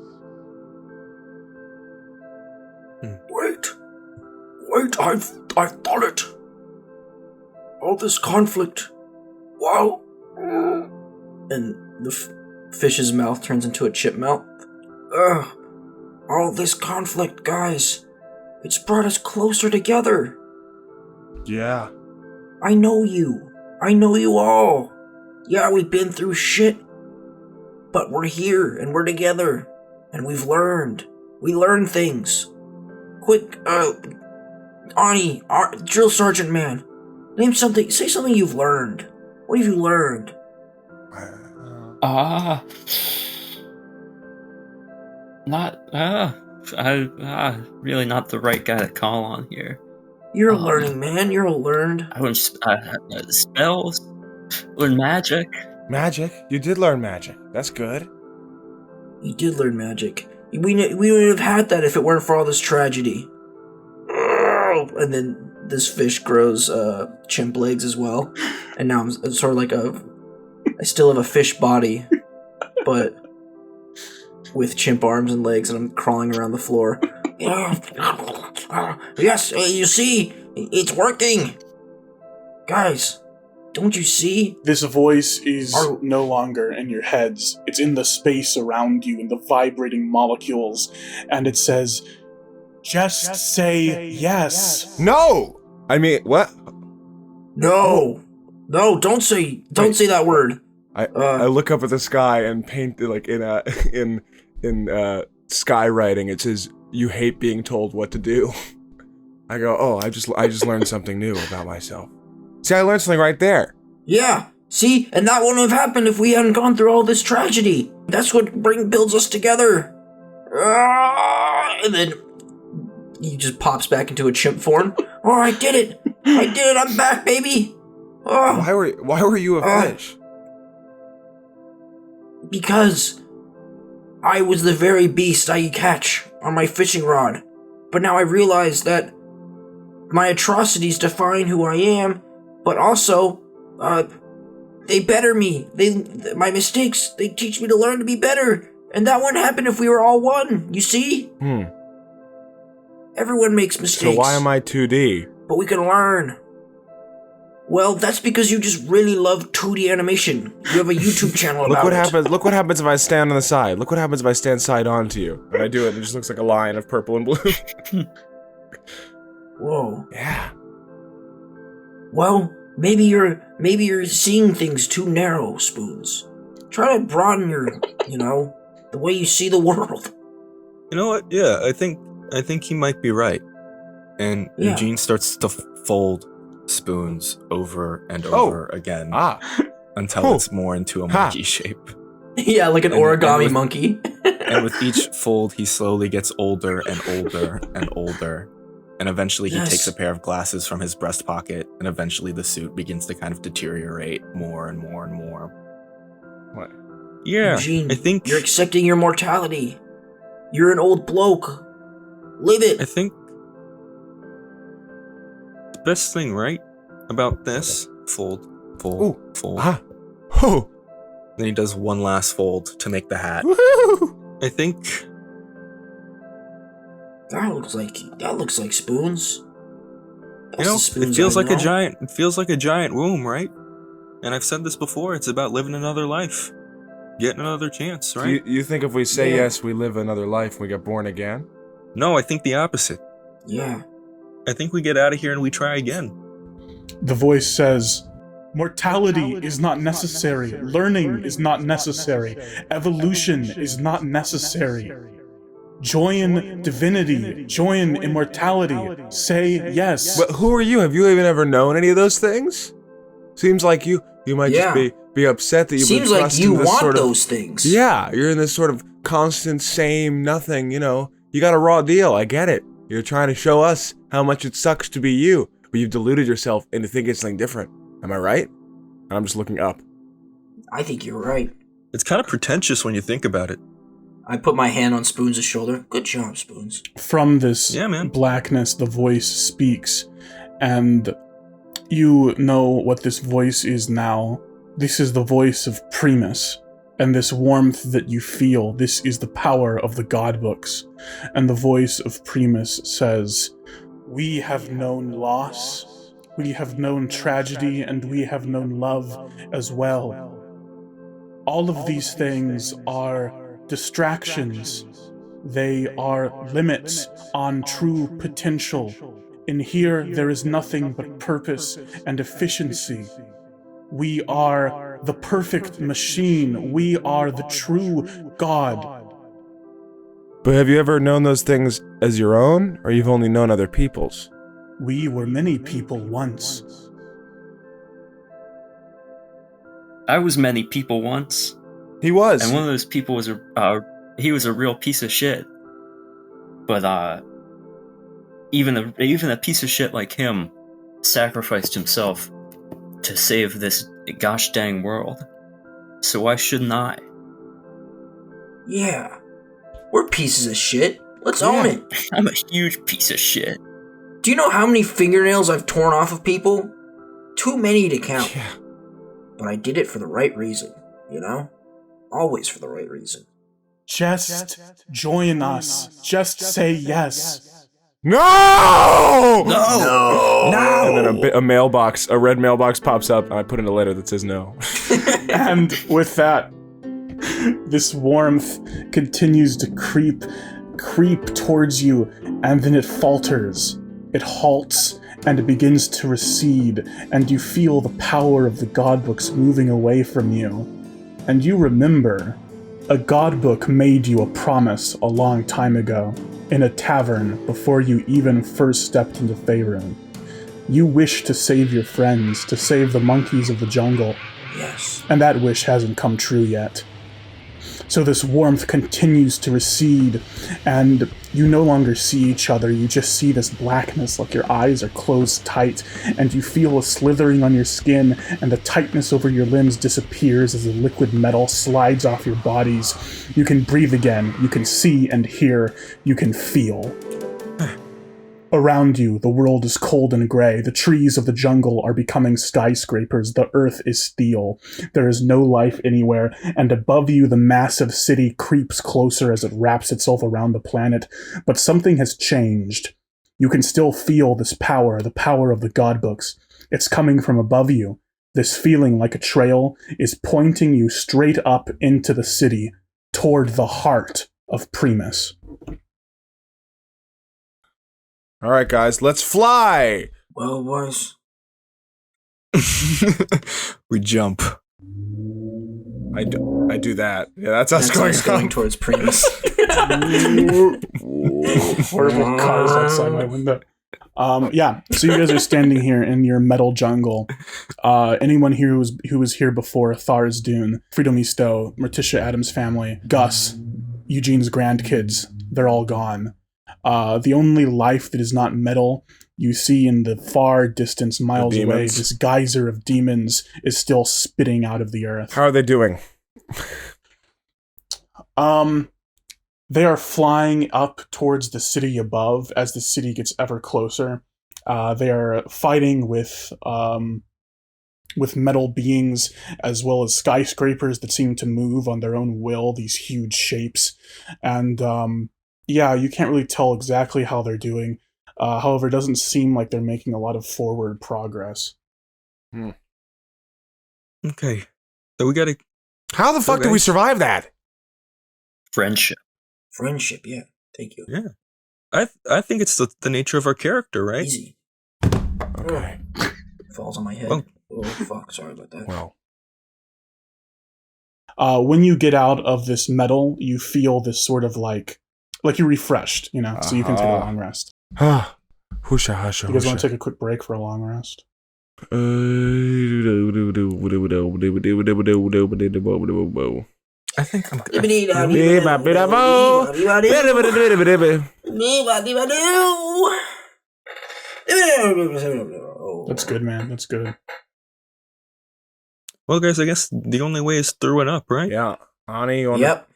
Wait, I've thought it. All this conflict. Wow. And the fish's mouth turns into a chip mouth. All this conflict, guys. It's brought us closer together. Yeah. I know you. I know you all. Yeah, we've been through shit. But we're here, and we're together. And we've learned. We learned things. Quick, Aani, Drill Sergeant Man, name something, say something you've learned. What have you learned? Really not the right guy to call on here. You're a learning man, you're a learned. I learned spells, learned magic. Magic? You did learn magic. That's good. You did learn magic. We wouldn't have had that if it weren't for all this tragedy. And then this fish grows chimp legs as well. And now I'm sort of like I still have a fish body, but with chimp arms and legs, and I'm crawling around the floor. Yes, you see, it's working. Guys, don't you see? This voice is no longer in your heads. It's in the space around you, in the vibrating molecules. And it says, just say yes. No! I mean, what? No, don't say that word. I look up at the sky and paint like in skywriting. It says, "You hate being told what to do." I go, "Oh, I just learned something new about myself." See, I learned something right there. Yeah, see, and that wouldn't have happened if we hadn't gone through all this tragedy. That's what builds us together. And then he just pops back into a chimp form. Oh, I did it! I did it! I'm back, baby! Oh, Why were you a fish? because I was the very beast I catch on my fishing rod. But now I realize that my atrocities define who I am, but also, they better me. My mistakes, they teach me to learn to be better. And that wouldn't happen if we were all one, you see? Everyone makes mistakes. So why am I 2D? But we can learn. Well, that's because you just really love 2D animation. You have a YouTube channel about it. Look what happens if I stand on the side. Look what happens if I stand side on to you. And I do it, and it just looks like a line of purple and blue. Whoa. Yeah. Well, maybe you're seeing things too narrow, Spoons. Try to broaden your, the way you see the world. You know what? Yeah, I think he might be right. And Yeah. Eugene starts to fold Spoons over and over again until it's more into a monkey shape. Yeah, like an origami monkey. And with each fold, he slowly gets older and older and older. And eventually he takes a pair of glasses from his breast pocket, and eventually the suit begins to kind of deteriorate more and more and more. What? Yeah, Eugene, I think... you're accepting your mortality. You're an old bloke. Live it. I think... the best thing, right, about this... Fold. Oh. Then he does one last fold to make the hat. Woo! I think... That looks like Spoons. It feels like a giant womb, right? And I've said this before, it's about living another life. Getting another chance, right? You think if we say yes, we live another life and we get born again? No, I think the opposite. Yeah. I think we get out of here and we try again. The voice says, mortality is not necessary. Learning is not necessary. Evolution is not necessary. Join divinity. Join immortality. Say yes. But who are you? Have you even ever known any of those things? Seems like you might just be upset that you've been Seems like thrust you into this want sort of, those things. Yeah, you're in this sort of constant same nothing, You got a raw deal, I get it. You're trying to show us how much it sucks to be you, but you've deluded yourself into thinking something different. Am I right? I'm just looking up. I think you're right. It's kind of pretentious when you think about it. I put my hand on Spoons' shoulder. Good job, Spoons. From this blackness, the voice speaks, and you know what this voice is now. This is the voice of Primus, and this warmth that you feel, this is the power of the God books. And the voice of Primus says, we have known loss, we have known tragedy, and we have known love as well. All of these things are distractions. They are limits on true potential. In here, there is nothing but purpose and efficiency. We are the perfect machine. We are the true God. But have you ever known those things as your own, or you've only known other people's? We were many people once. I was many people once. He was. And one of those people was he was a real piece of shit. But even a piece of shit like him sacrificed himself to save this gosh dang world. So why shouldn't I? Yeah. We're pieces of shit. Let's own it. I'm a huge piece of shit. Do you know how many fingernails I've torn off of people? Too many to count. Yeah. But I did it for the right reason, Always for the right reason. Just join us. Just say yes. No! No! And then a mailbox, a red mailbox pops up, and I put in a letter that says no. And with that, this warmth continues to creep towards you, and then it falters. It halts, and it begins to recede, and you feel the power of the godbooks moving away from you. And you remember, a godbook made you a promise a long time ago, in a tavern before you even first stepped into Faerun. You wish to save your friends, to save the monkeys of the jungle. Yes. And that wish hasn't come true yet. So this warmth continues to recede, and you no longer see each other. You just see this blackness, like your eyes are closed tight, and you feel a slithering on your skin, and the tightness over your limbs disappears as the liquid metal slides off your bodies. You can breathe again. You can see and hear. You can feel. Around you, the world is cold and gray. The trees of the jungle are becoming skyscrapers. The earth is steel. There is no life anywhere, and above you, the massive city creeps closer as it wraps itself around the planet. But something has changed. You can still feel this power, the power of the god books. It's coming from above you. This feeling like a trail is pointing you straight up into the city, toward the heart of Primus. All right, guys, let's fly. Well, boys. We jump. I do that. Yeah, that's us That's going us going up. towards Primus. Horrible cars outside my window. Yeah, so you guys are standing here in your metal jungle. Anyone here who was here before, Thar's Dune, Freedomisto, Morticia Adams' family, Gus, Eugene's grandkids, they're all gone. The only life that is not metal you see in the far distance, miles away, this geyser of demons is still spitting out of the earth. How are they doing? They are flying up towards the city above as the city gets ever closer. They are fighting with metal beings as well as skyscrapers that seem to move on their own will, these huge shapes. And yeah, you can't really tell exactly how they're doing. However, it doesn't seem like they're making a lot of forward progress. Okay. So we gotta... How the fuck did we survive that? Friendship. Friendship, yeah. Thank you. Yeah. I think it's the nature of our character, right? Easy. Okay. Falls on my head. Oh. Oh, fuck. Sorry about that. Well. When you get out of this metal, you feel this sort of like you're refreshed, you know, so you can take a long rest. Husha, husha, You guys want to take a quick break for a long rest? I think I'm That's good, man. That's good. Well, guys, I guess the only way is through and up, right? Yeah. Aani, you want Yep.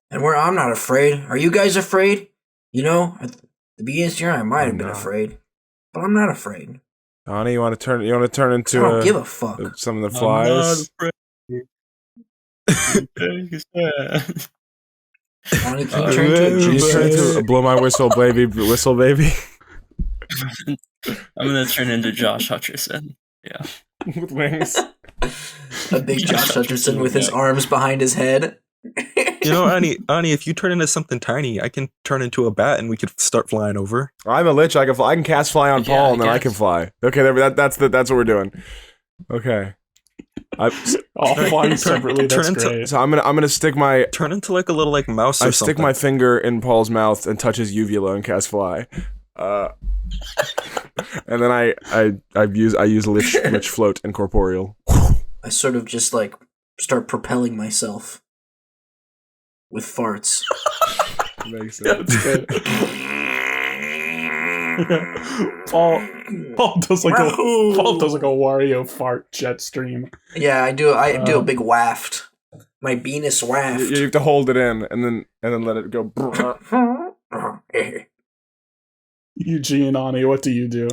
And I'm not afraid. Are you guys afraid? You know, at the beginning of this year, I might have been afraid, but I'm not afraid. Aani, you want to turn into I don't give a fuck. some of the flies? Aani, can you turn into a Can you juice? turn into a blow my whistle, baby? Whistle, baby. I'm gonna turn into Josh Hutcherson. Yeah. With wings. A big Josh Hutcherson with his arms behind his head. You know, Aani, if you turn into something tiny, I can turn into a bat and we could start flying over. I'm a lich. I can fly. I can cast fly on Paul, and then I can fly. Okay, that's what we're doing. Okay. All flying separately. That's great. So I'm gonna stick my turn into like a little like mouse. Or stick my finger in Paul's mouth and touch his uvula and cast fly. And then I use lich float and corporeal. I sort of just like start propelling myself with farts. Makes sense. Paul does like a Wario fart jet stream. Yeah, I do a big waft. My Beenis waft. You have to hold it in and then let it go. Eugene, Aani, what do you do?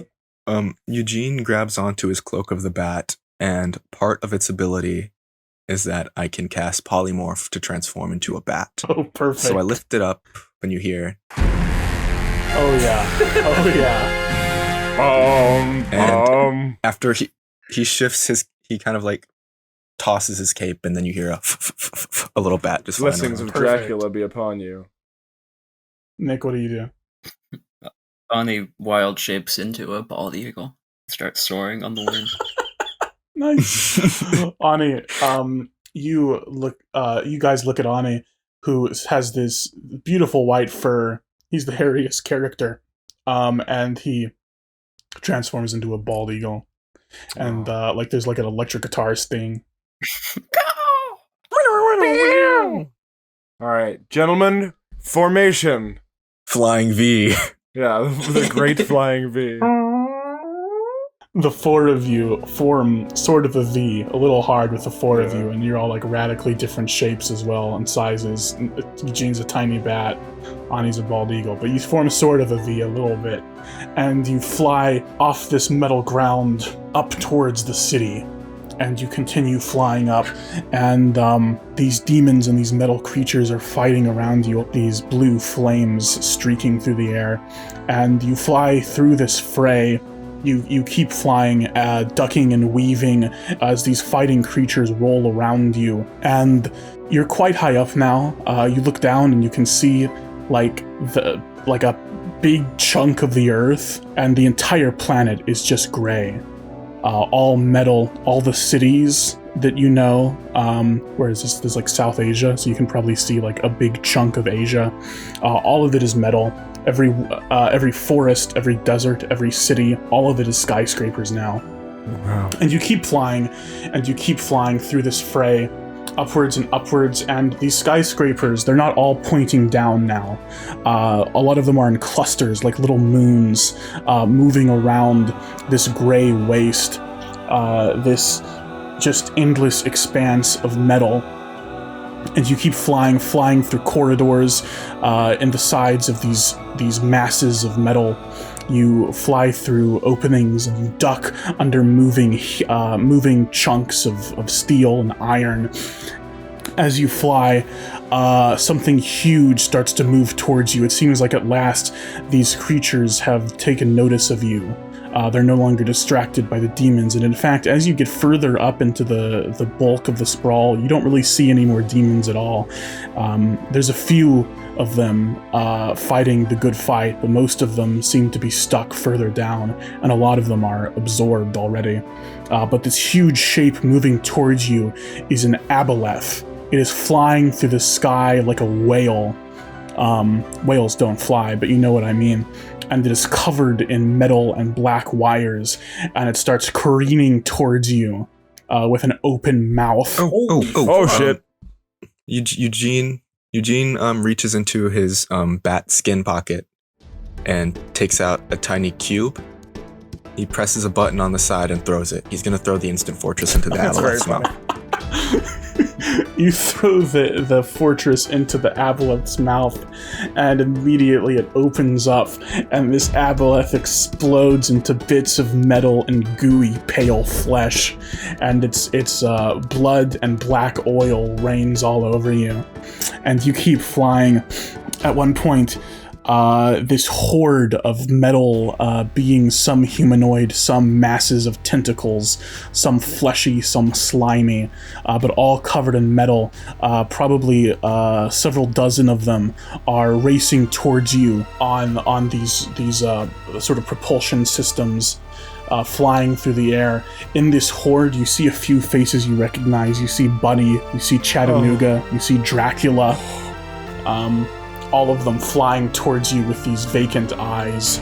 Eugene grabs onto his cloak of the bat, and part of its ability is that I can cast polymorph to transform into a bat. Oh, perfect. So I lift it up when you hear. Oh yeah. And after he shifts he kind of like tosses his cape, and then you hear a little bat just flying Blessings around. of Dracula be upon you. Nick, what do you do? Aani wild shapes into a bald eagle. Starts soaring on the wind. Nice. Aani, you guys look at Aani, who has this beautiful white fur. He's the hairiest character. And he transforms into a bald eagle. And like there's like an electric guitar sting. All right, gentlemen, formation. Flying V. Yeah, the great flying V. The four of you form sort of a V, a little hard with the four of you, and you're all like radically different shapes as well and sizes. Eugene's a tiny bat, Aani's a bald eagle, but you form sort of a V a little bit, and you fly off this metal ground up towards the city. And you continue flying up, and these demons and these metal creatures are fighting around you, these blue flames streaking through the air, and you fly through this fray. You keep flying, ducking and weaving as these fighting creatures roll around you, and you're quite high up now. You look down and you can see like a big chunk of the earth, and the entire planet is just gray. All metal, all the cities that you know, where is this? There's like South Asia, so you can probably see like a big chunk of Asia. All of it is metal. Every forest, every desert, every city, all of it is skyscrapers now. Wow. And you keep flying, through this fray, upwards and upwards, and these skyscrapers, they're not all pointing down now. A lot of them are in clusters, like little moons, moving around this gray waste, this just endless expanse of metal. And you keep flying through corridors in the sides of these masses of metal. You fly through openings and you duck under moving chunks of steel and iron. As you fly, something huge starts to move towards you. It seems like at last these creatures have taken notice of you. They're no longer distracted by the demons, and in fact, as you get further up into the bulk of the sprawl, you don't really see any more demons at all. There's a few of them fighting the good fight, but most of them seem to be stuck further down, and a lot of them are absorbed already. But this huge shape moving towards you is an aboleth. It is flying through the sky like a whale. Whales don't fly, but you know what I mean. And it is covered in metal and black wires, and it starts careening towards you with an open mouth. Oh shit. Eugene reaches into his bat skin pocket and takes out a tiny cube. He presses a button on the side and throws it. He's going to throw the instant fortress into the aboleth's mouth. You throw the fortress into the aboleth's mouth, and immediately it opens up, and this aboleth explodes into bits of metal and gooey, pale flesh, and its blood and black oil rains all over you. And you keep flying. At one point, this horde of metal beings, some humanoid, some masses of tentacles, some fleshy, some slimy, but all covered in metal. Probably several dozen of them are racing towards you on these sort of propulsion systems. Flying through the air. In this horde, you see a few faces you recognize. You see Bunny, you see Chattanooga, you see Dracula. All of them flying towards you with these vacant eyes.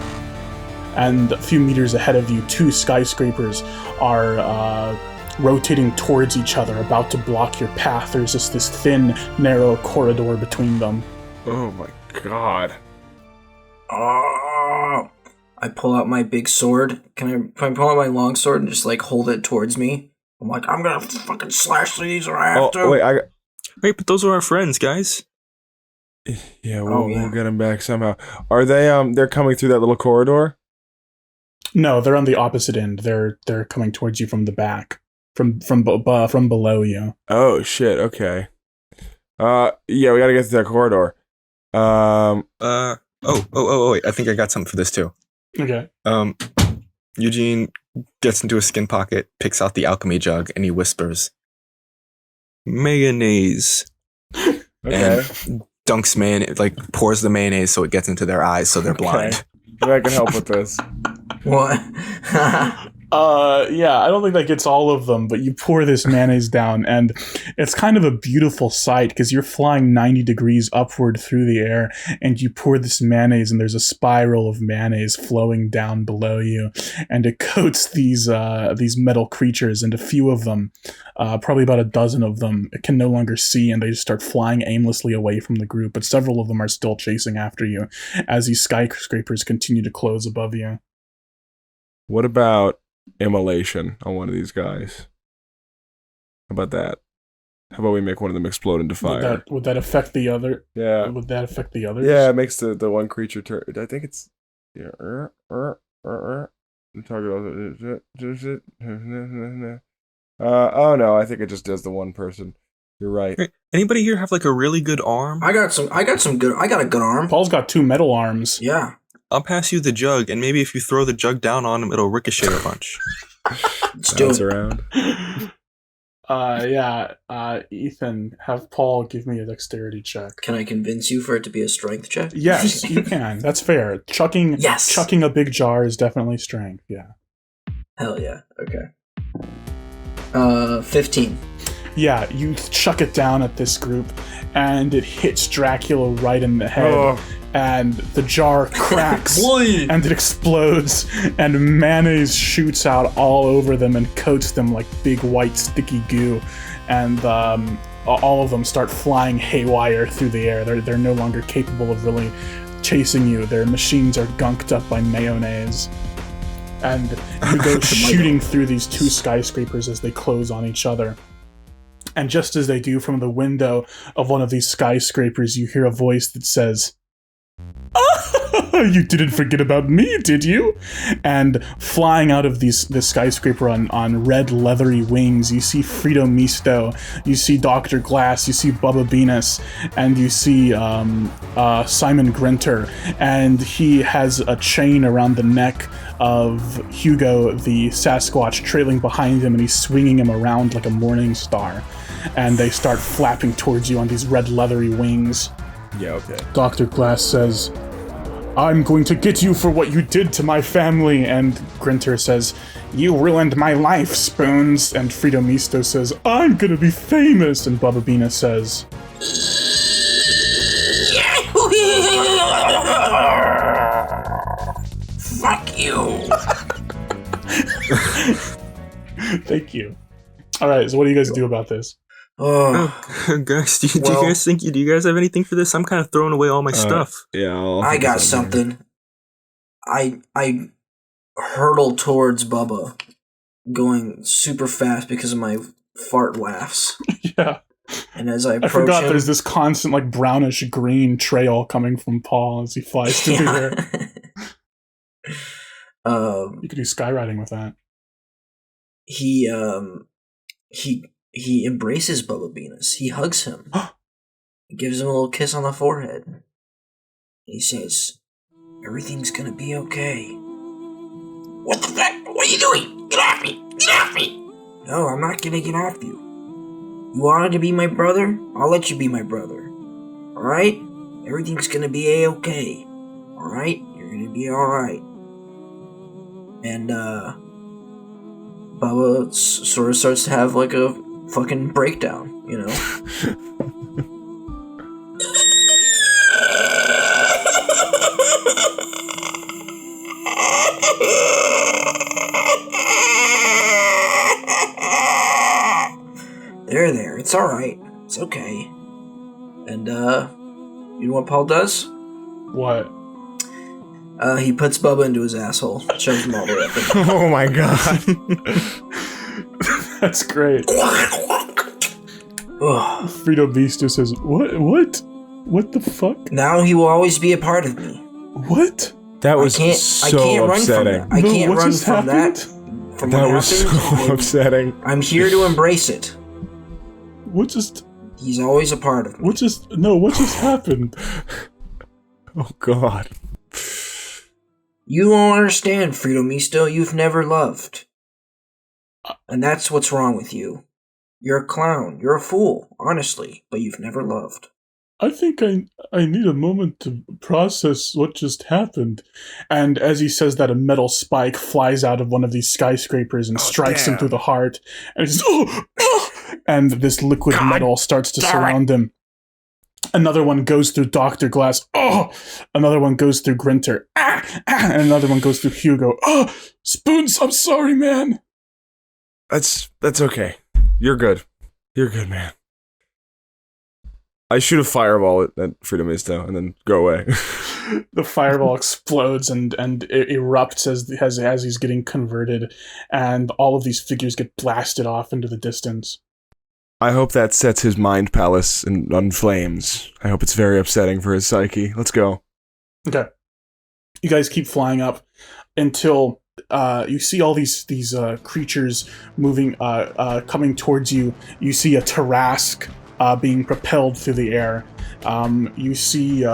And a few meters ahead of you, two skyscrapers are rotating towards each other, about to block your path. There's just this thin, narrow corridor between them. Oh my god. I pull out my big sword. Can I pull out my long sword and just like hold it towards me? I'm like, I'm gonna fucking slash through these or I have to. Wait, but those are our friends, guys. Yeah, we'll get them back somehow. Are they? They're coming through that little corridor? No, they're on the opposite end. They're coming towards you from the back, from below you. Oh shit! Okay. Yeah, we gotta get through that corridor. Wait, I think I got something for this too. Okay. Eugene gets into his skin pocket, picks out the alchemy jug, and he whispers, "Mayonnaise." Okay. And dunks mayonnaise, like pours the mayonnaise so it gets into their eyes so they're blind. Maybe I can help with this. What? Yeah, I don't think that gets all of them, but you pour this mayonnaise down, and it's kind of a beautiful sight because you're flying 90 degrees upward through the air, and you pour this mayonnaise, and there's a spiral of mayonnaise flowing down below you, and it coats these metal creatures, and a few of them, probably about a dozen of them, can no longer see, and they just start flying aimlessly away from the group, but several of them are still chasing after you as these skyscrapers continue to close above you. What about immolation on one of these guys? How about that? How about we make one of them explode into fire? Would that affect the other? Yeah. Would that affect the others? Yeah, it makes the one creature turn. I think it's oh no, I think it just does the one person. You're right. Anybody here have like a really good arm? I got a good arm. Paul's got 2 metal arms. Yeah. I'll pass you the jug, and maybe if you throw the jug down on him, it'll ricochet a bunch. Let's do Bounce it. around. Ethan, have Paul give me a dexterity check. Can I convince you for it to be a strength check? Yes, you can. That's fair. Chucking a big jar is definitely strength. Yeah. Hell yeah. Okay. 15. Yeah, you chuck it down at this group, and it hits Dracula right in the head. And the jar cracks, and it explodes, and mayonnaise shoots out all over them and coats them like big white sticky goo, and all of them start flying haywire through the air. They're no longer capable of really chasing you. Their machines are gunked up by mayonnaise. And you go shooting through these 2 skyscrapers as they close on each other. And just as they do, from the window of one of these skyscrapers, you hear a voice that says, "You didn't forget about me, did you?" And flying out of this skyscraper on red leathery wings, you see Frito Misto, you see Dr. Glass, you see Bubba Beenis, and you see Simon Grinter, and he has a chain around the neck of Hugo the Sasquatch trailing behind him, and he's swinging him around like a morning star. And they start flapping towards you on these red leathery wings. Yeah, okay. Dr. Glass says, "I'm going to get you for what you did to my family." And Grinter says, "You ruined my life, Spoons." And Frito Misto says, "I'm gonna be famous." And Bubba Beenis says, Fuck you. "Thank you." All right, so what do you guys do about this? Guys, do you guys have anything for this? I'm kind of throwing away all my stuff. Yeah, I got something. I hurtle towards Bubba, going super fast because of my fart laughs. Yeah. And as I approach I forgot him, there's this constant like brownish green trail coming from Paul as he flies through the air. You could do skywriting with that. He embraces Bubba Beenis. He hugs him. He gives him a little kiss on the forehead. He says, "Everything's gonna be okay." What the fuck? What are you doing? Get off me! Get off me! No, I'm not gonna get off you. You wanted to be my brother? I'll let you be my brother. Alright? Everything's gonna be a-okay. Alright? You're gonna be alright. And, Bubba sort of starts to have like a fucking breakdown, you know? There, it's alright. It's okay. And, you know what Paul does? What? He puts Bubba into his asshole. Shoves him all the way up. Oh my god. That's great. Ugh. Frito Misto says, What the fuck? Now he will always be a part of me. What? That was I so can't run from upsetting. that. I can't what run just from happened? that. From That what was happened. so upsetting. I'm here to embrace it. What just He's always a part of me. what just happened? Oh god. You won't understand, Frito Misto. You've never loved. And that's what's wrong with you. You're a clown. You're a fool, honestly, but you've never loved. I think I need a moment to process what just happened. And as he says that, a metal spike flies out of one of these skyscrapers and strikes him through the heart. And he says, and this liquid metal starts to surround him. Another one goes through Dr. Glass. Another one goes through Grinter. And another one goes through Hugo. Spoons, I'm sorry, man. That's okay. You're good. You're good, man. I shoot a fireball at Freedomisto and then go away. The fireball explodes and it erupts as he's getting converted, and all of these figures get blasted off into the distance. I hope that sets his mind palace on flames. I hope it's very upsetting for his psyche. Let's go. Okay. You guys keep flying up until you see all these creatures moving, coming towards you. You see a Tarrasque being propelled through the air. You see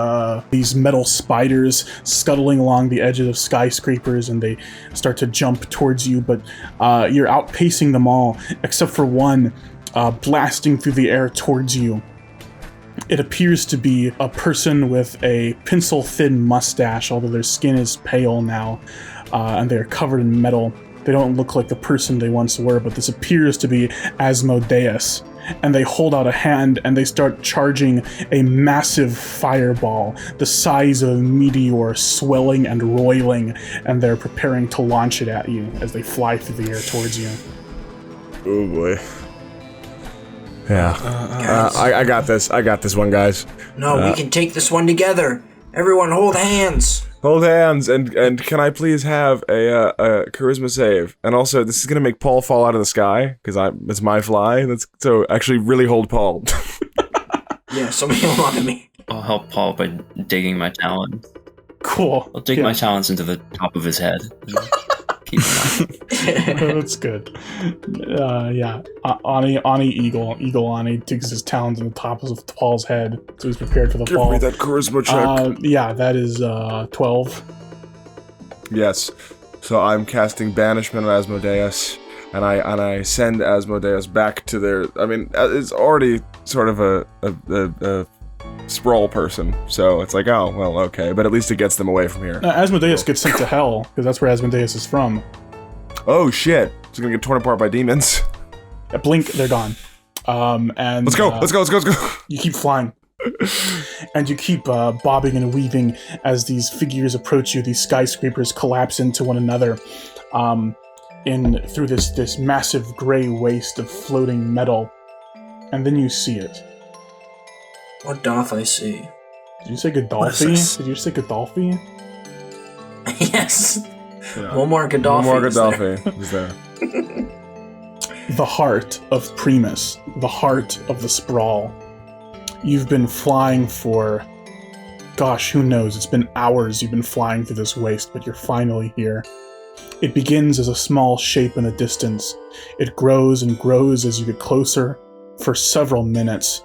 these metal spiders scuttling along the edges of skyscrapers, and they start to jump towards you, but you're outpacing them all, except for one blasting through the air towards you. It appears to be a person with a pencil-thin mustache, although their skin is pale now, and they are covered in metal. They don't look like the person they once were, but this appears to be Asmodeus. And they hold out a hand and they start charging a massive fireball, the size of a meteor, swelling and roiling, and they're preparing to launch it at you as they fly through the air towards you. Oh boy. Yeah. I got this. I got this one, guys. No, we can take this one together. Everyone hold hands. Hold hands, and can I please have a charisma save? And also, this is gonna make Paul fall out of the sky, because it's my fly. So actually really hold Paul. Yeah, somebody hold on to me. I'll help Paul by digging my talons. Cool. I'll dig my talons into the top of his head. Keep him out. That's good. Yeah. Aani Eagle Aani digs his talons in the top of Paul's head, so he's prepared for the fall. Give me that charisma check. Yeah, that is 12. Yes. So I'm casting Banishment on Asmodeus, and I send Asmodeus back to their. I mean, it's already sort of a sprawl person, so it's like, oh, well, okay, but at least it gets them away from here. Asmodeus gets sent to hell, because that's where Asmodeus is from. Oh, shit. He's gonna get torn apart by demons. Blink, they're gone. And Let's go. You keep flying. And you keep bobbing and weaving as these figures approach you. These skyscrapers collapse into one another through this massive gray waste of floating metal. And then you see it. What doth I see? Did you say Godolphi? Did you say Godolphi? Yes. Yeah. One more Godolphi. One more Godolphi is there. The heart of Primus. The heart of the sprawl. You've been flying for... Gosh, who knows? It's been hours you've been flying through this waste, but you're finally here. It begins as a small shape in the distance. It grows and grows as you get closer for several minutes.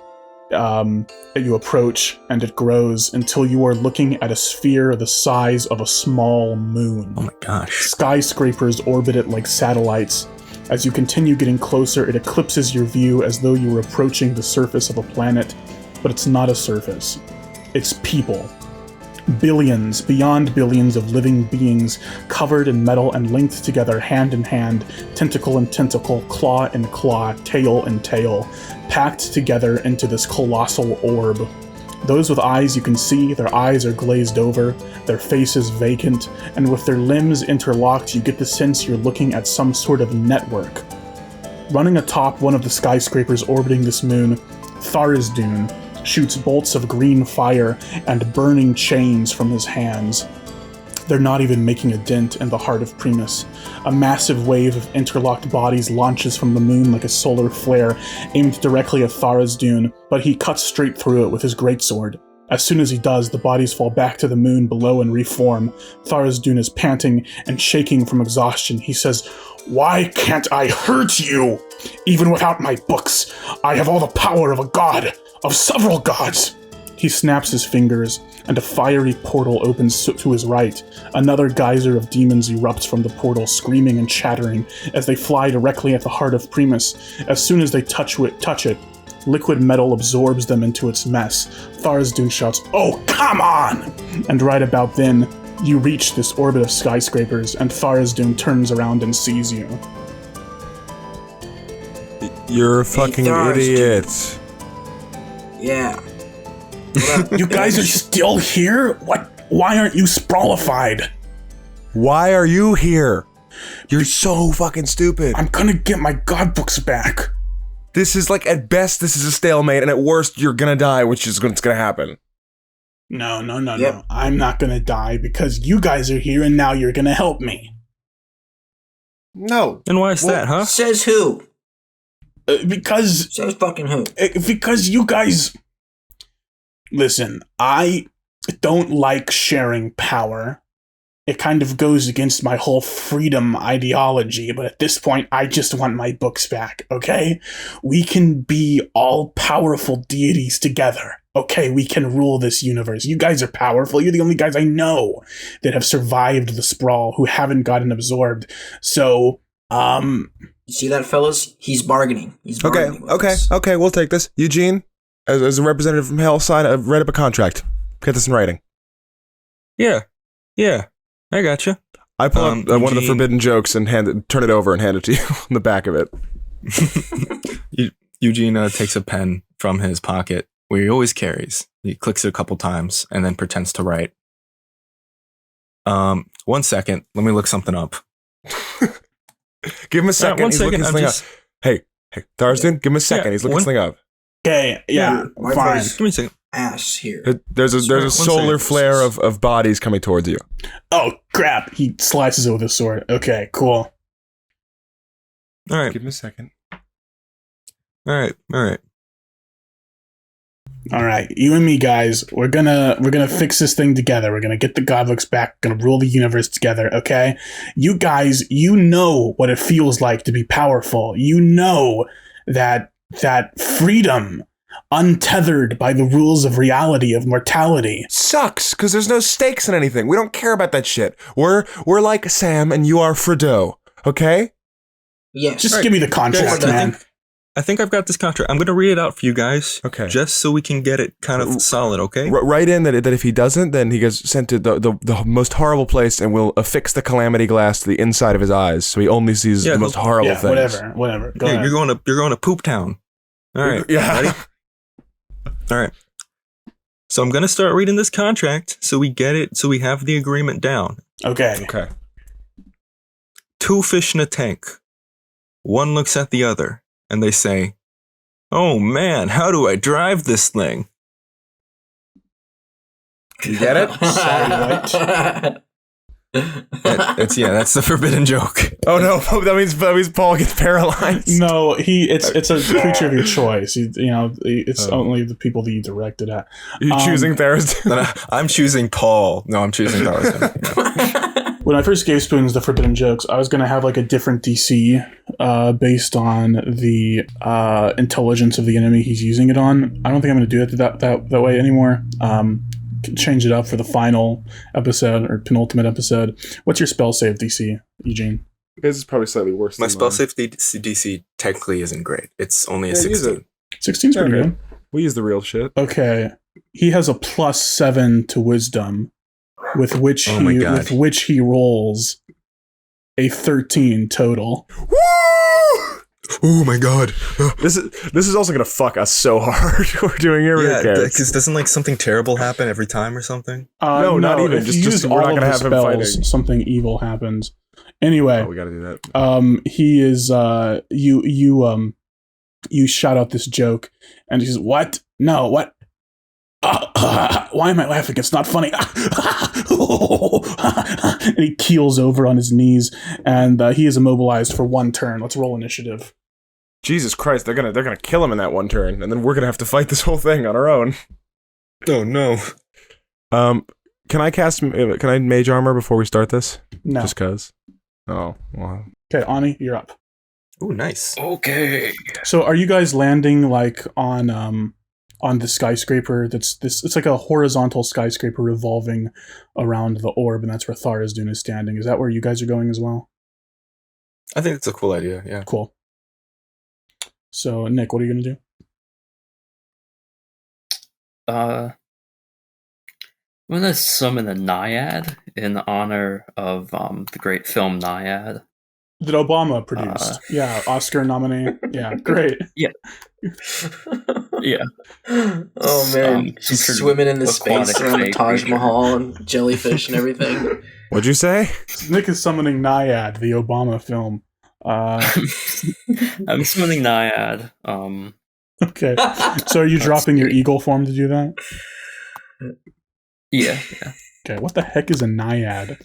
You approach, and it grows until you are looking at a sphere the size of a small moon. Oh my gosh. Skyscrapers orbit it like satellites. As you continue getting closer, it eclipses your view as though you were approaching the surface of a planet, but it's not a surface. It's people. Billions, beyond billions of living beings, covered in metal and linked together hand in hand, tentacle in tentacle, claw in claw, tail in tail, packed together into this colossal orb. Those with eyes you can see, their eyes are glazed over, their faces vacant, and with their limbs interlocked, you get the sense you're looking at some sort of network. Running atop one of the skyscrapers orbiting this moon, Tharizdun shoots bolts of green fire and burning chains from his hands. They're not even making a dent in the heart of Primus. A massive wave of interlocked bodies launches from the moon like a solar flare, aimed directly at Tharizdun, but he cuts straight through it with his greatsword. As soon as he does, the bodies fall back to the moon below and reform. Tharizdun is panting and shaking from exhaustion. He says, "Why can't I hurt you? Even without my books, I have all the power of a god, of several gods." He snaps his fingers, and a fiery portal opens to his right. Another geyser of demons erupts from the portal, screaming and chattering as they fly directly at the heart of Primus. As soon as they touch it, Liquid metal absorbs them into its mess. Tharizdun shouts, "Oh, come on!" And right about then, you reach this orbit of skyscrapers, and Tharizdun turns around and sees you. You're a fucking idiot. Yeah. You guys are still here? What? Why aren't you sprawlified? Why are you here? You're so fucking stupid. I'm gonna get my god books back. This is like, at best, this is a stalemate, and at worst, you're gonna die, which is what's gonna happen. No. I'm not gonna die because you guys are here and now you're gonna help me. No. And why is that, huh? Says who? Because Says fucking who? Because you guys... Listen, I don't like sharing power. It kind of goes against my whole freedom ideology, but at this point, I just want my books back, okay? We can be all-powerful deities together, okay? We can rule this universe. You guys are powerful. You're the only guys I know that have survived the sprawl, who haven't gotten absorbed. So, You see that, fellas? He's bargaining. He's bargaining with us. Okay, we'll take this. Eugene, as a representative from Hell, write up a contract. Get this in writing. Yeah. I gotcha. I pull up one of the Eugene- forbidden jokes and turn it over and hand it to you on the back of it. Eugene takes a pen from his pocket, where he always carries. He clicks it a couple times and then pretends to write. 1 second. Let me look something up. Give him a second. 1 He's second. looking something up. Hey, Tharizdun, give him a second. He's looking something up. okay, yeah, My fine. first Give me a second. ass here. There's a One solar second. flare of bodies coming towards you. Oh, crap. He slices it with his sword. Okay, cool. All right. Give him a second. All right. All right, you and me, guys. We're gonna fix this thing together. We're gonna get the godlooks back. We're gonna rule the universe together. Okay, you guys, you know what it feels like to be powerful. You know that freedom, untethered by the rules of reality of mortality. Sucks, because there's no stakes in anything. We don't care about that shit. We're like Sam and you are Fredo. Okay? Yes. Just give me the contract, Guys, man. I think I've got this contract. I'm going to read it out for you guys. Okay. Just so we can get it kind of solid, okay? Write in that if he doesn't, then he gets sent to the most horrible place, and we'll affix the calamity glass to the inside of his eyes, so he only sees the most horrible Yeah, things. whatever. Go Yeah, ahead. you're going to Poop Town. All right. Yeah. Ready? All right. So I'm going to start reading this contract so we get it, so we have the agreement down. Okay. Okay. 2 fish in a tank. One looks at the other, and they say, "Oh man, how do I drive this thing?" You get it? That's the forbidden joke. Oh no, that means Paul gets paralyzed. No, it's a creature of your choice. It's only the people that you direct it at. You're choosing Thursday. I'm choosing Paul. No, I'm choosing Tarzan. When I first gave Spoons the forbidden jokes, I was going to have like a different DC based on the intelligence of the enemy he's using it on. I don't think I'm going to do it that way anymore. Change it up for the final episode or penultimate episode. What's your spell save DC, Eugene? This is probably slightly worse. My than spell mine. safety DC technically isn't great. It's only a Yeah, use 16. 16's pretty Okay. good. We use the real shit. Okay, he has a +7 to wisdom, with which Oh my God. he rolls a 13 total. Woo! Oh my god. This is also gonna fuck us so hard. We're doing here. Yeah, Yeah, because doesn't like something terrible happen every time or something? No, not even. If Just- you just use we're all not of gonna the have him spells, fighting. something evil happens. Anyway, Oh, we gotta do that. he is you shout out this joke and he says, "What? No, what? Why am I laughing? It's not funny." And he keels over on his knees, and he is immobilized for 1 turn. Let's roll initiative. Jesus Christ, they're gonna kill him in that 1 turn, and then we're gonna have to fight this whole thing on our own. Oh no. Can I mage armor before we start this? No. Just cause. Oh, well. Okay, Aani, you're up. Oh, nice. Okay. So, are you guys landing like on the skyscraper? It's like a horizontal skyscraper revolving around the orb, and that's where Tharizdun is standing. Is that where you guys are going as well? I think it's a cool idea, yeah. Cool. So, Nick, what are you gonna do? I'm gonna summon a naiad in honor of the great film Naiad. That Obama produced. Yeah, Oscar nominee. Yeah, great. Yeah. Oh man, Some just sort of swimming in the space aquatic around the fey Taj creature. Mahal and jellyfish and everything. What'd you say? Nick is summoning Naiad, the Obama film. I'm summoning Naiad. Okay. So are you dropping your eagle form to do that? Yeah. Okay, what the heck is a Naiad?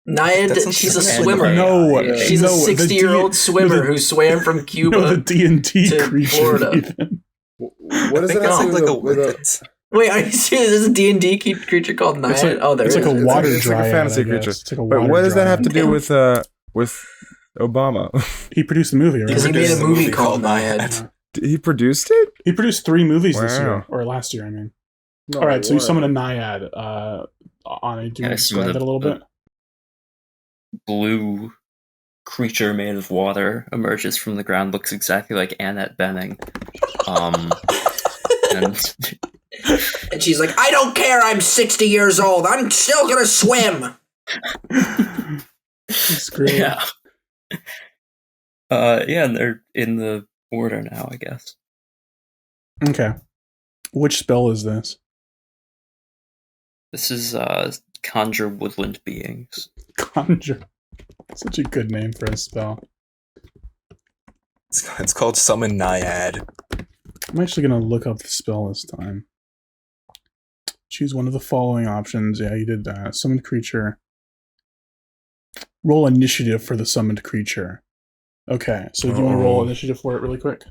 Naiad, That sounds she's a like swimmer. No, Yeah. She's no, a the 60-year-old swimmer who swam from Cuba. No, the D&D to creature. Florida. Ethan. What does I think that that have to sounds do like a with whippet. Wait, are you serious? There's a D&D creature called Naiad? It's like, Oh, there it's is. like a water it's like a dryad, fantasy I guess. creature. It's like a But water what does that have to dryad. do with Obama? He produced the movie, right? Because he made a Produced a movie movie called called Naiad. He produced it? He produced 3 movies this Wow. year, or last year, I mean. No, All right, so you what? summon a Naiad. Aani, do you Yeah, want to I describe summoned that a little bit? Blue creature made of water emerges from the ground. Looks exactly like Annette Bening. And And she's like, I don't care, I'm 60 years old. I'm still gonna swim. It's great. yeah. And they're in the order now, I guess. Okay. Which spell is this? This is conjure woodland beings. Conjure. Such a good name for a spell. It's called Summon Naiad. I'm actually going to look up the spell this time. Choose one of the following options. Yeah, you did that. Summoned creature. Roll initiative for the summoned creature. Okay, so do you want to roll initiative for it really quick?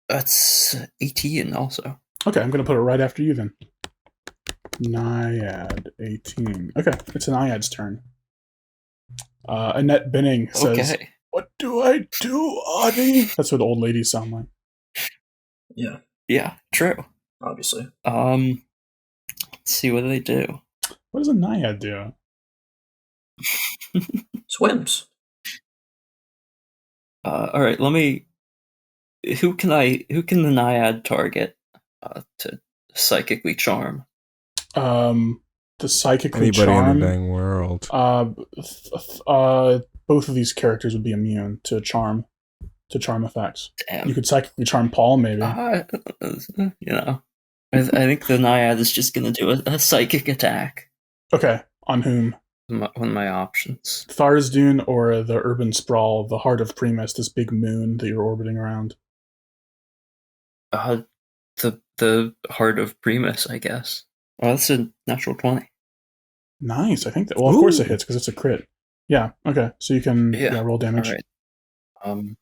That's 18 also. Okay, I'm going to put it right after you then. Naiad 18. Okay, it's a Naiad's turn. Annette Bening says, Okay. "What do I do, Aani?" That's what old ladies sound like. Yeah, Yeah, true. obviously. Let's see what do they do. What does a Naiad do? Swims. All right, let me. Who can the Naiad target to psychically charm? To psychically Anybody charm. in the dang world. Both of these characters would be immune to charm effects. Damn. You could psychically charm Paul, maybe. I think the Naiad is just gonna do a psychic attack. Okay, on whom? One of my options. Tharsdune or the urban sprawl, the heart of Primus, this big moon that you're orbiting around? The heart of Primus, I guess. Well, that's a natural 20. Nice. I think that. Well, of course it hits because it's a crit. Yeah. Okay. So you can roll damage. All right.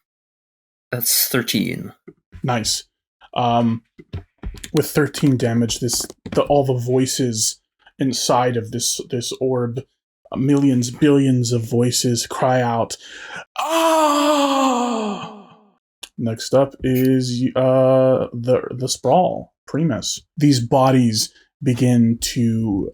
That's 13. Nice. With 13 damage, all the voices inside of this orb, millions, billions of voices cry out, "Ah!" Next up is the sprawl, Primus. These bodies begin to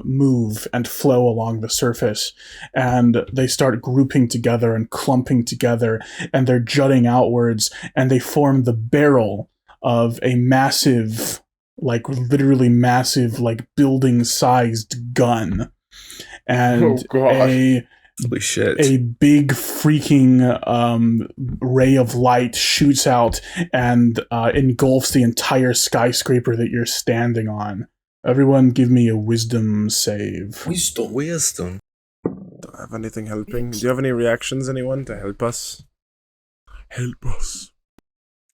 move and flow along the surface, and they start grouping together and clumping together, and they're jutting outwards, and they form the barrel of a massive, like literally massive, like building-sized gun. And Holy shit. a big freaking ray of light shoots out and engulfs the entire skyscraper that you're standing on. Everyone give me a wisdom save. Wisdom. Do I have anything helping? Do you have any reactions, anyone, to help us? Help us.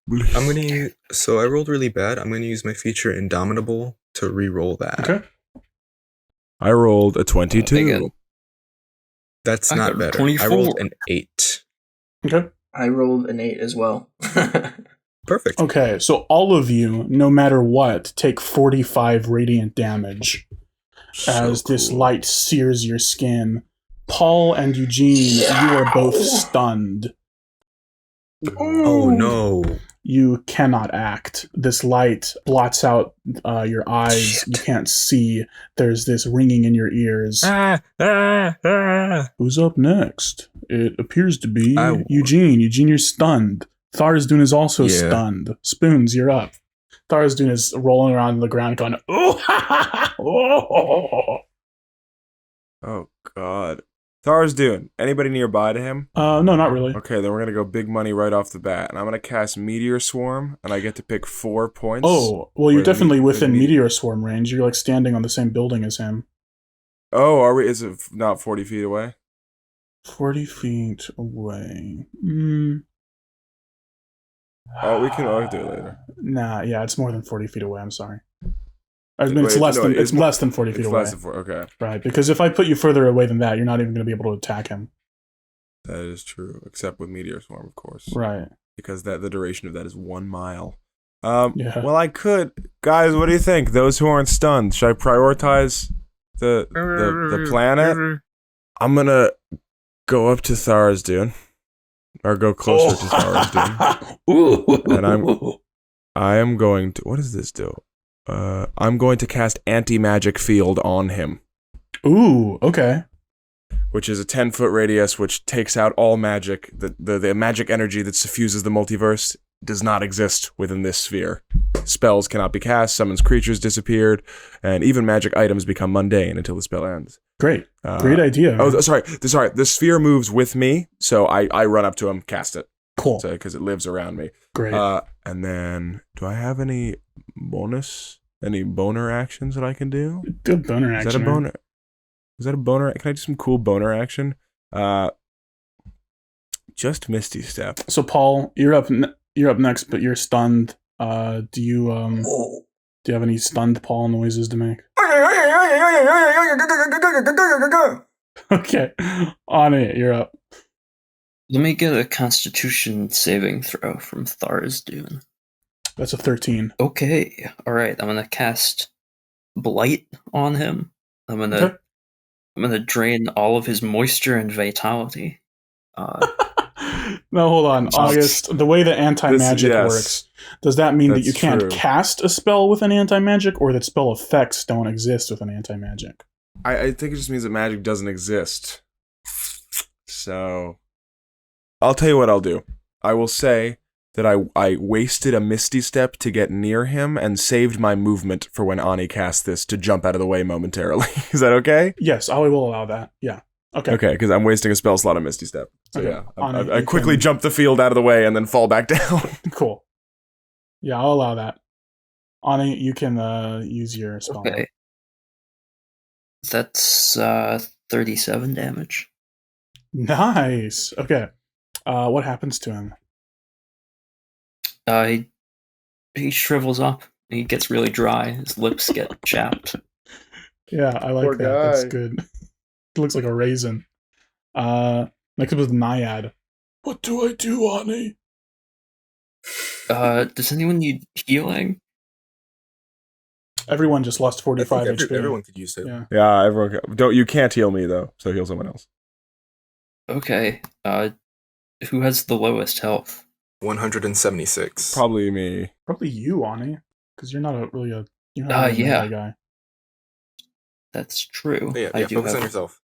Please. So I rolled really bad. I'm gonna use my feature Indomitable to re-roll that. Okay. I rolled a 22. That's I not got better. 24. I rolled an 8. Okay. I rolled an 8 as well. Perfect. Okay, so all of you, no matter what, take 45 radiant damage as this light sears your skin. Paul and Eugene, you are both stunned. Oh no. You cannot act. This light blots out your eyes. Shit. You can't see. There's this ringing in your ears. Who's up next? It appears to be I will. Eugene. Eugene, you're stunned. Tharsdune is also Yeah. stunned. Spoons, you're up. Tharazdun is rolling around on the ground going, oh, Oh God. Tharazdun, anybody nearby to him? no, not really. Okay, then we're gonna go big money right off the bat, and I'm gonna cast Meteor Swarm, and I get to pick 4 points. Oh, well, you're Where the definitely me- within the me- Meteor Swarm range. You're like standing on the same building as him. Oh, are we? Is it not 40 feet away? 40 feet away. Oh, we can do it later. Nah, yeah, it's more than 40 feet away. I'm sorry. I mean, Wait, it's less no, than it's it's less than 40 feet It's away. less than 4. Okay, Right, because if I put you further away than that, you're not even going to be able to attack him. that is true, except with Meteor Swarm, of course. Right. Because the duration of that is 1 mile. Yeah. Well, I could, guys. What do you think? Those who aren't stunned, should I prioritize the planet? I'm gonna go up to Tharazdun, or go closer to Tharazdun, and I am going to. What does this do? I'm going to cast Anti-Magic Field on him, Ooh, okay. which is a 10-foot radius, which takes out all magic. The magic energy that suffuses the multiverse does not exist within this sphere. Spells cannot be cast, summons creatures disappeared, and even magic items become mundane until the spell ends. Great. Great idea. Oh, sorry. The sphere moves with me, so I run up to him, cast it. Cool. Because it lives around me. Great. And then, do I have any boner actions that I can do? Good boner action. Is that a boner? Is that a boner? Can I do some cool boner action? Just Misty Step. So, Paul, you're up next, but you're stunned. Do you have any stunned Paul noises to make? Okay. Aani, you're up. Let me get a Constitution saving throw from Tharazdun. That's a 13. Okay, alright, I'm gonna cast Blight on him. I'm gonna drain all of his moisture and vitality. No, hold on. August, the way that anti-magic yes. works, does that mean that That's you can't true. cast a spell with an anti-magic, or that spell effects don't exist with an anti-magic? I think it just means that magic doesn't exist. So, I'll tell you what I'll do. I will say that I wasted a Misty Step to get near him and saved my movement for when Aani casts this to jump out of the way momentarily. Is that okay? Yes, I will allow that. Yeah. Okay. Okay, because I'm wasting a spell slot on Misty Step. So Okay. yeah, Aani, I you quickly can- jump the field out of the way and then fall back down. Cool. Yeah, I'll allow that. Aani, you can use your spell. Okay. That's 37 damage. Nice. Okay. What happens to him? He shrivels up. He gets really dry. His lips get chapped. Yeah, I like Poor that. That's guy. good. It looks like a raisin. Next up is Naiad. What do I do, Aani? Does anyone need healing? Everyone just lost I 45 think HP. everyone could use it. Yeah. Yeah, everyone. You can't heal me though, so heal someone else. Okay. Who has the lowest health? 176. Probably me. Probably you, Aani, because you're not you're not a yeah. melee guy. That's true. Yeah, I do focus on have yourself.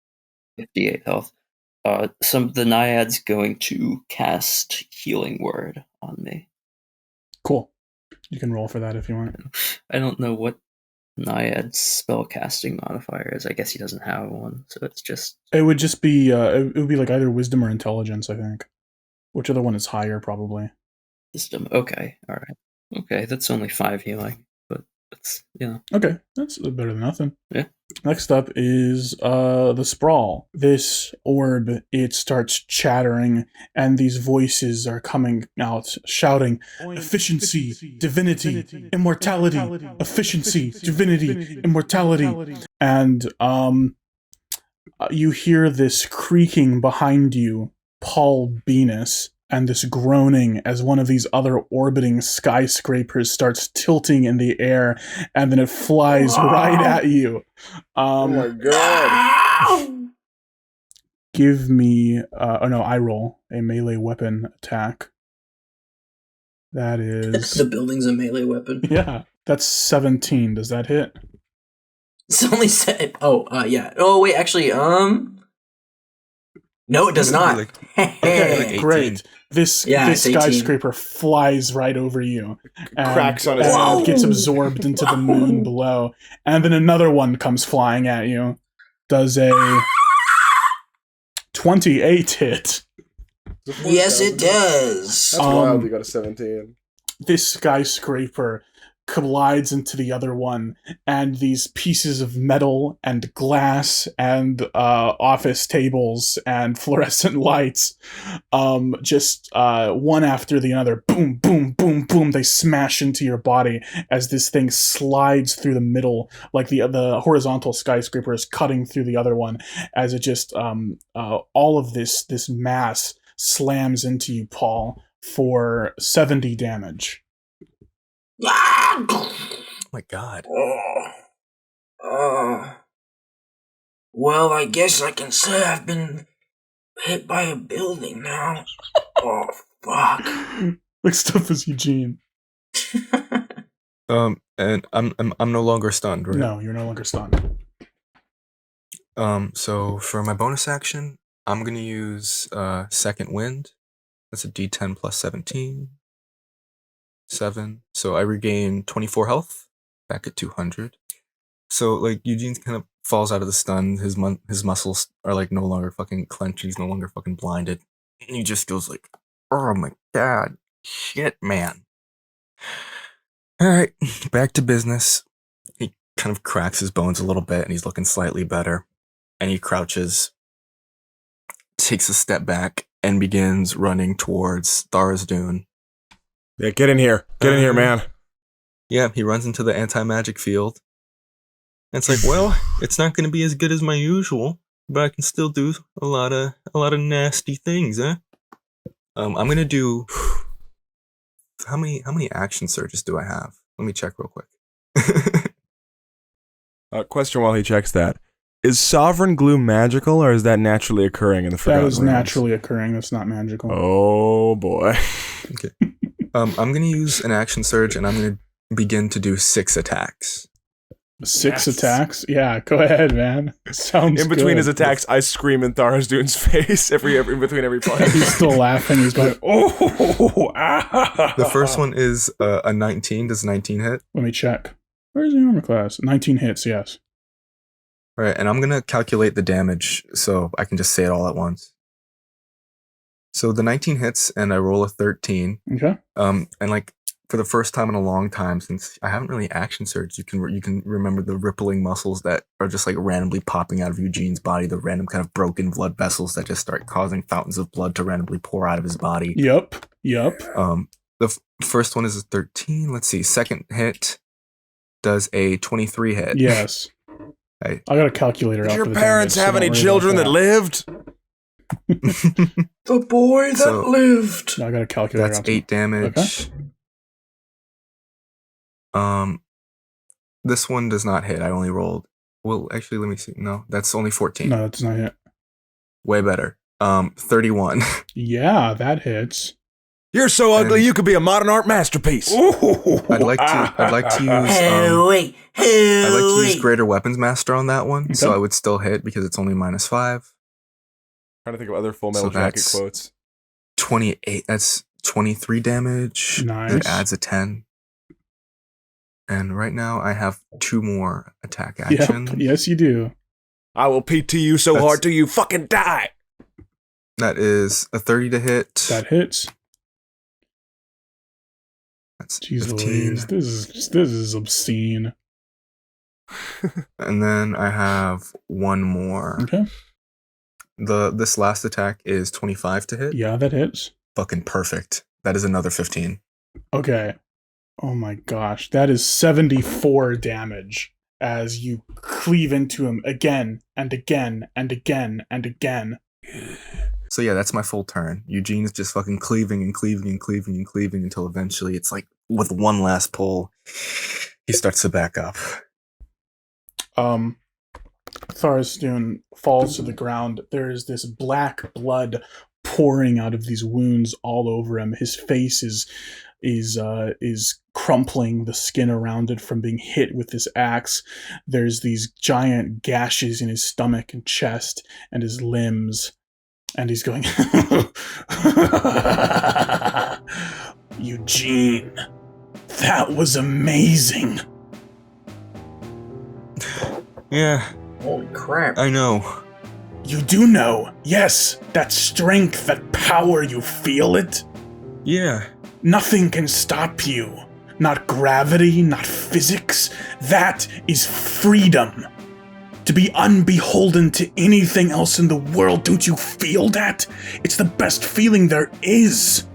58 health. The Naiad's going to cast Healing Word on me. Cool. You can roll for that if you want. I don't know what Naiad's spellcasting modifier is. I guess he doesn't have one, so it's just... It would just be it would be like either wisdom or intelligence, I think. Which other one is higher, probably? Wisdom. Okay, alright. Okay, that's only 5 healing, but it's, Okay, that's better than nothing. Yeah. Next up is the Sprawl. This orb, it starts chattering, and these voices are coming out, shouting, efficiency, divinity, immortality, efficiency, divinity, immortality. And you hear this creaking behind you, Paul Beenis, and this groaning as one of these other orbiting skyscrapers starts tilting in the air, and then it flies right at you. Oh my god! Give me, I roll a melee weapon attack. That is, The building's a melee weapon. yeah, that's 17. Does that hit? It's only set. Oh, yeah. Oh, wait, actually, No, it does This would be not. like- Okay, like 18. great. This it's 18. skyscraper flies right over you, and, Cracks on his and head. gets absorbed into the moon below, and then another one comes flying at you. Does a 28 hit? Yes, it does. That's wild. You got a 17. This skyscraper collides into the other one, and these pieces of metal and glass and office tables and fluorescent lights just one after the other, boom, boom, boom, boom, they smash into your body as this thing slides through the middle, like the horizontal skyscraper is cutting through the other one, as it just all of this mass slams into you, Paul, for 70 damage. Oh my god. Well, I guess I can say I've been hit by a building now. Oh, fuck. Next up is Eugene. And I'm no longer stunned, right? No, you're no longer stunned. So for my bonus action, I'm gonna use Second Wind. That's a D10 plus 17. 7. So I regain 24 health, back at 200. So like Eugene kind of falls out of the stun. His muscles are like no longer fucking clenched. He's no longer fucking blinded. And he just goes like, "Oh my god, shit, man." All right, back to business. He kind of cracks his bones a little bit, and he's looking slightly better. And he crouches, takes a step back, and begins running towards Tharizdun. Yeah, get in here. Get in here, man. Yeah, he runs into the anti-magic field. And it's like, well, it's not going to be as good as my usual, but I can still do a lot of nasty things, huh? I'm going to do how many action surges do I have? Let me check real quick. Question while he checks that. Is Sovereign Glue magical, or is that naturally occurring in the Forgotten That is Realms? naturally occurring. That's not magical. Oh, boy. Okay. I'm going to use an action surge, and I'm going to begin to do 6 attacks. 6 attacks? Yeah, go ahead, man. Sounds In between good. his attacks, I scream in Tharizdun's face in between every punch. He's still laughing. He's going, oh, ah. The first one is a 19. Does 19 hit? Let me check. Where's the armor class? 19 hits, yes. All right, and I'm going to calculate the damage so I can just say it all at once. So the 19 hits, and I roll a 13. Okay. And like for the first time in a long time, since I haven't really action surged, you can remember the rippling muscles that are just like randomly popping out of Eugene's body, the random kind of broken blood vessels that just start causing fountains of blood to randomly pour out of his body. Yep. The first one is a 13. Let's see. Second hit does a 23 hit. Yes. Right. I got a calculator out Did your for the parents damage, so have don't any worry children about that lived? The boy that So- lived. No, I got a calculator That's out. 8 damage. This one does not hit. I only rolled. Well, actually, let me see. No, that's only 14. No, that's not it. Way better. 31. Yeah, that hits. You're so ugly, And- you could be a modern art masterpiece. I'd like to use Wait. I'd like to use Greater Weapons Master on that one, so Okay. I would still hit because it's only -5. Trying to think of other Full Metal So Jacket that's- quotes. 28. That's 23 damage. Nice. It adds a 10. And right now I have 2 more attack Yep. actions. Yes, you do. I will PT you so That's- hard till you fucking die. That is a 30 to hit. That hits. That's Jeez 15. Louise, this is obscene. And then I have 1 more. Okay. This last attack is 25 to hit. Yeah, that hits. Fucking perfect. That is another 15. Okay. Oh my gosh, that is 74 damage as you cleave into him again and again and again and again. So yeah, that's my full turn. Eugene's just fucking cleaving and cleaving and cleaving and cleaving until eventually it's like with one last pull, he starts to back up. Tharizdun falls to the ground. There is this black blood pouring out of these wounds all over him. His face is crumpling, the skin around it from being hit with this axe. There's these giant gashes in his stomach and chest and his limbs. And he's going, Eugene, that was amazing. Yeah, Holy crap. I know. You do know, yes, that strength, that power, you feel it? Yeah. Nothing can stop you. Not gravity, not physics. That is freedom. To be unbeholden to anything else in the world. Don't you feel that? It's the best feeling there is.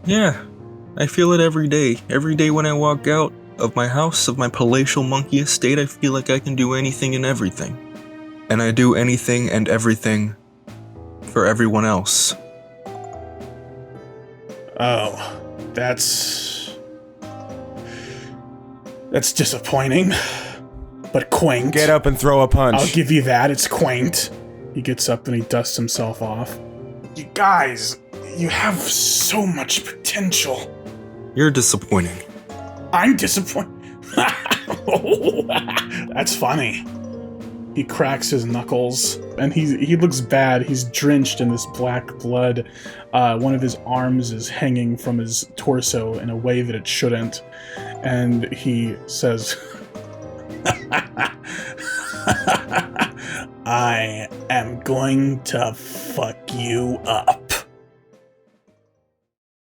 Yeah. I feel it every day. Every day when I walk out of my house, of my palatial monkey estate, I feel like I can do anything and everything. And I do anything and everything for everyone else. Oh, that's disappointing, but quaint. Get up and throw a punch. I'll give you that, it's quaint. He gets up and he dusts himself off. You guys, you have so much potential. You're disappointing. I'm disappointed. That's funny. He cracks his knuckles, and he looks bad. He's drenched in this black blood. One of his arms is hanging from his torso in a way that it shouldn't. And he says, I am going to fuck you up.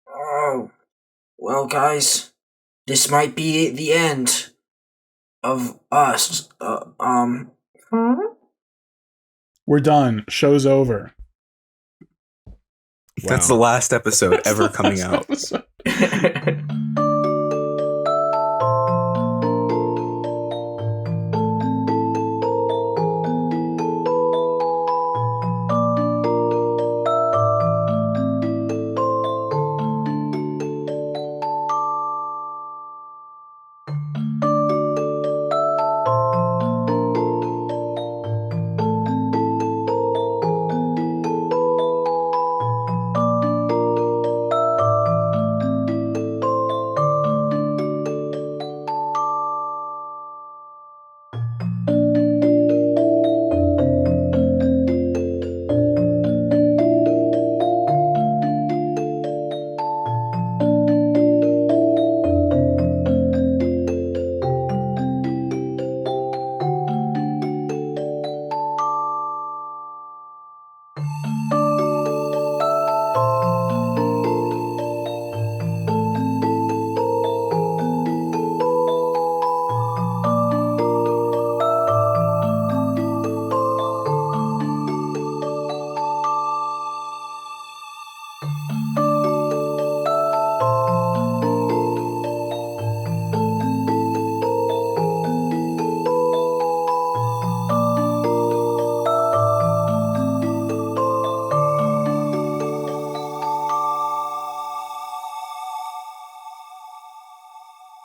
Oh, well, guys, this might be the end of us. We're done. Show's over. That's the last episode ever coming out. Episode.